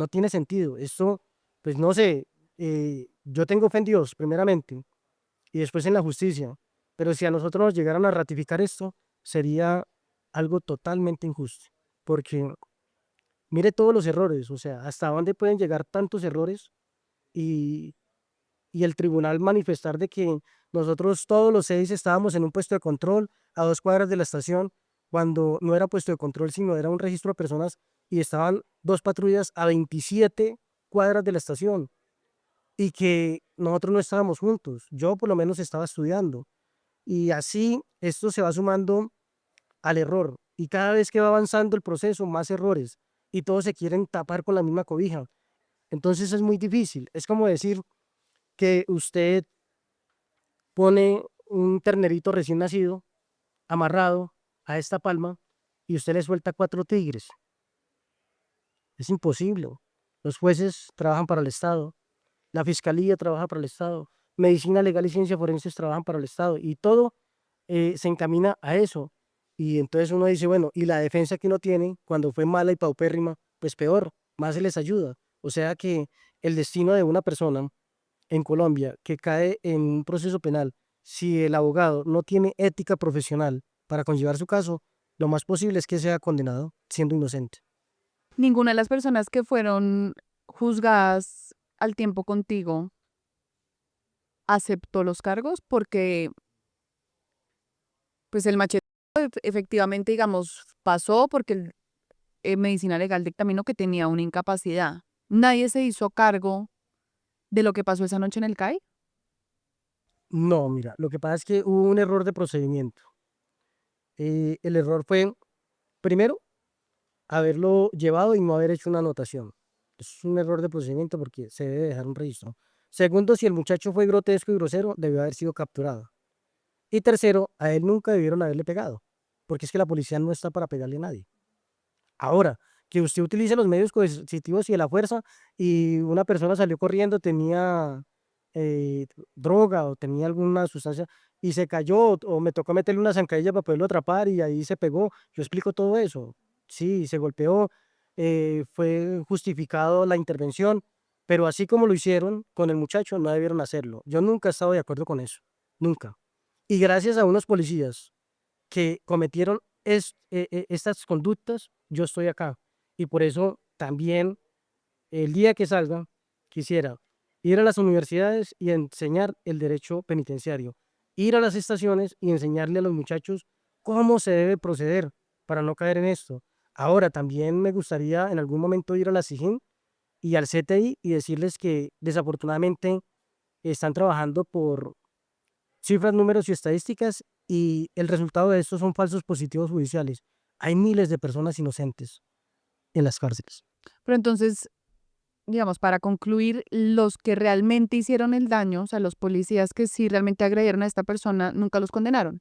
tiene sentido. Esto, pues no sé, yo tengo fe en Dios, primeramente, y después en la justicia. Pero si a nosotros nos llegaran a ratificar esto, sería algo totalmente injusto. Porque mire todos los errores, o sea, hasta dónde pueden llegar tantos errores y, y el tribunal manifestar de que nosotros todos los 6 estábamos en un puesto de control a 2 cuadras de la estación, cuando no era puesto de control, sino era un registro de personas y estaban 2 patrullas a 27 cuadras de la estación y que nosotros no estábamos juntos. Yo por lo menos estaba estudiando y así esto se va sumando al error y cada vez que va avanzando el proceso, más errores y todos se quieren tapar con la misma cobija. Entonces es muy difícil. Es como decir que usted pone un ternerito recién nacido amarrado a esta palma y usted le suelta 4 tigres. Es imposible. Los jueces trabajan para el Estado, la fiscalía trabaja para el Estado, medicina legal y ciencia forenses trabajan para el Estado y todo se encamina a eso. Y entonces uno dice, bueno, y la defensa que uno tiene cuando fue mala y paupérrima, pues peor, más se les ayuda. O sea que el destino de una persona en Colombia que cae en un proceso penal, si el abogado no tiene ética profesional para conllevar su caso, lo más posible es que sea condenado siendo inocente. Ninguna de las personas que fueron juzgadas al tiempo contigo aceptó los cargos porque pues el machete efectivamente, digamos, pasó porque medicina legal dictaminó que tenía una incapacidad. Nadie se hizo cargo de lo que pasó esa noche en el CAI. No, mira, lo que pasa es que hubo un error de procedimiento. El error fue, primero, haberlo llevado y no haber hecho una anotación. Es un error de procedimiento porque se debe dejar un registro. Segundo, si el muchacho fue grotesco y grosero, debió haber sido capturado. Y tercero, a él nunca debieron haberle pegado, porque es que la policía no está para pegarle a nadie. Ahora, que usted utilice los medios coercitivos y de la fuerza y una persona salió corriendo, tenía droga o tenía alguna sustancia y se cayó o me tocó meterle una zancadilla para poderlo atrapar y ahí se pegó. Yo explico todo eso. Sí, se golpeó, fue justificado la intervención, pero así como lo hicieron con el muchacho, no debieron hacerlo. Yo nunca he estado de acuerdo con eso, nunca. Y gracias a unos policías que cometieron estas conductas, yo estoy acá. Y por eso también el día que salga, quisiera ir a las universidades y enseñar el derecho penitenciario, ir a las estaciones y enseñarle a los muchachos cómo se debe proceder para no caer en esto. Ahora, también me gustaría en algún momento ir a la SIJIN y al CTI y decirles que desafortunadamente están trabajando por cifras, números y estadísticas y el resultado de esto son falsos positivos judiciales. Hay miles de personas inocentes en las cárceles. Pero entonces, digamos, para concluir, los que realmente hicieron el daño, o sea, los policías que sí realmente agredieron a esta persona, nunca los condenaron.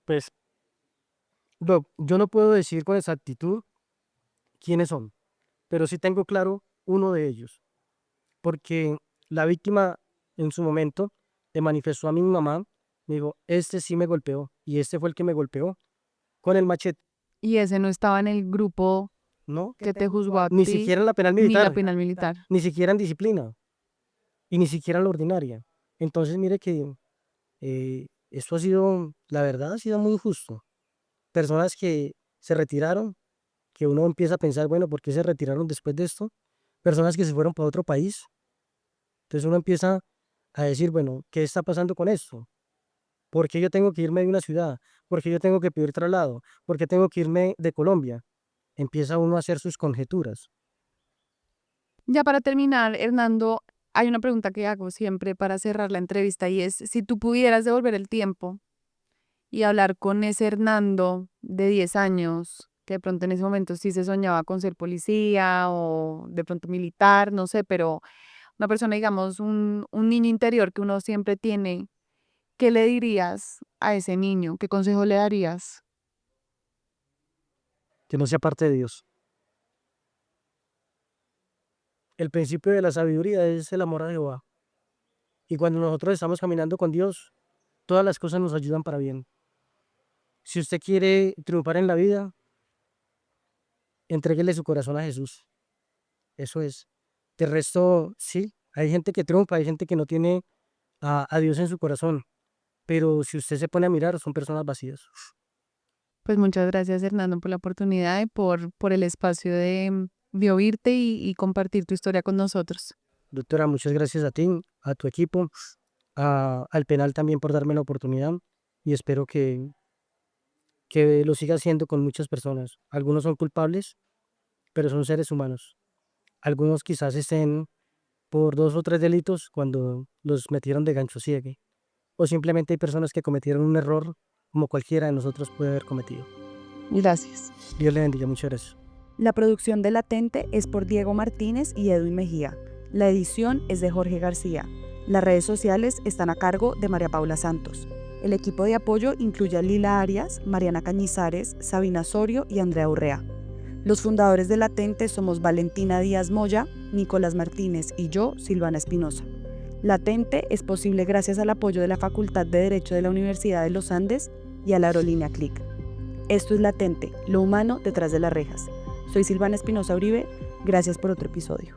Pues yo no puedo decir con exactitud quiénes son, pero sí tengo claro uno de ellos, porque la víctima en su momento le manifestó a mi mamá, me dijo, este sí me golpeó y este fue el que me golpeó con el machete, Y ese no estaba en el grupo ¿no? que te juzgó a Ni ti, siquiera en la penal ni la militar, penal militar. ni siquiera en disciplina y ni siquiera en la ordinaria. Entonces, mire que esto ha sido, la verdad, ha sido muy injusto. Personas que se retiraron, que uno empieza a pensar, bueno, ¿por qué se retiraron después de esto? Personas que se fueron para otro país. Entonces uno empieza a decir, bueno, ¿qué está pasando con esto? ¿Por qué yo tengo que irme de una ciudad? ¿Por qué yo tengo que pedir traslado? ¿Por qué tengo que irme de Colombia? Empieza uno a hacer sus conjeturas. Ya para terminar, Hernando, hay una pregunta que hago siempre para cerrar la entrevista y es, si tú pudieras devolver el tiempo y hablar con ese Hernando de 10 años, que de pronto en ese momento sí se soñaba con ser policía o de pronto militar, no sé, pero una persona, digamos, un niño interior que uno siempre tiene, ¿qué le dirías a ese niño? ¿Qué consejo le darías? Que no sea parte de Dios. El principio de la sabiduría es el amor a Jehová. Y cuando nosotros estamos caminando con Dios, todas las cosas nos ayudan para bien. Si usted quiere triunfar en la vida, entréguele su corazón a Jesús. Eso es. De resto, sí, hay gente que triunfa, hay gente que no tiene a Dios en su corazón. Pero si usted se pone a mirar, son personas vacías. Pues muchas gracias, Hernando, por la oportunidad y por el espacio de oírte y compartir tu historia con nosotros. Doctora, muchas gracias a ti, a tu equipo, al penal también por darme la oportunidad y espero que lo siga haciendo con muchas personas. Algunos son culpables, pero son seres humanos. Algunos quizás estén por 2 o 3 delitos cuando los metieron de gancho ciegue. O simplemente hay personas que cometieron un error como cualquiera de nosotros puede haber cometido. Gracias. Dios le bendiga, muchas gracias. La producción de Latente es por Diego Martínez y Edwin Mejía. La edición es de Jorge García. Las redes sociales están a cargo de María Paula Santos. El equipo de apoyo incluye a Lila Arias, Mariana Cañizares, Sabina Sorio y Andrea Urrea. Los fundadores de Latente somos Valentina Díaz Moya, Nicolás Martínez y yo, Silvana Espinosa. Latente es posible gracias al apoyo de la Facultad de Derecho de la Universidad de los Andes y a la aerolínea Click. Esto es Latente, lo humano detrás de las rejas. Soy Silvana Espinosa Uribe, gracias por otro episodio.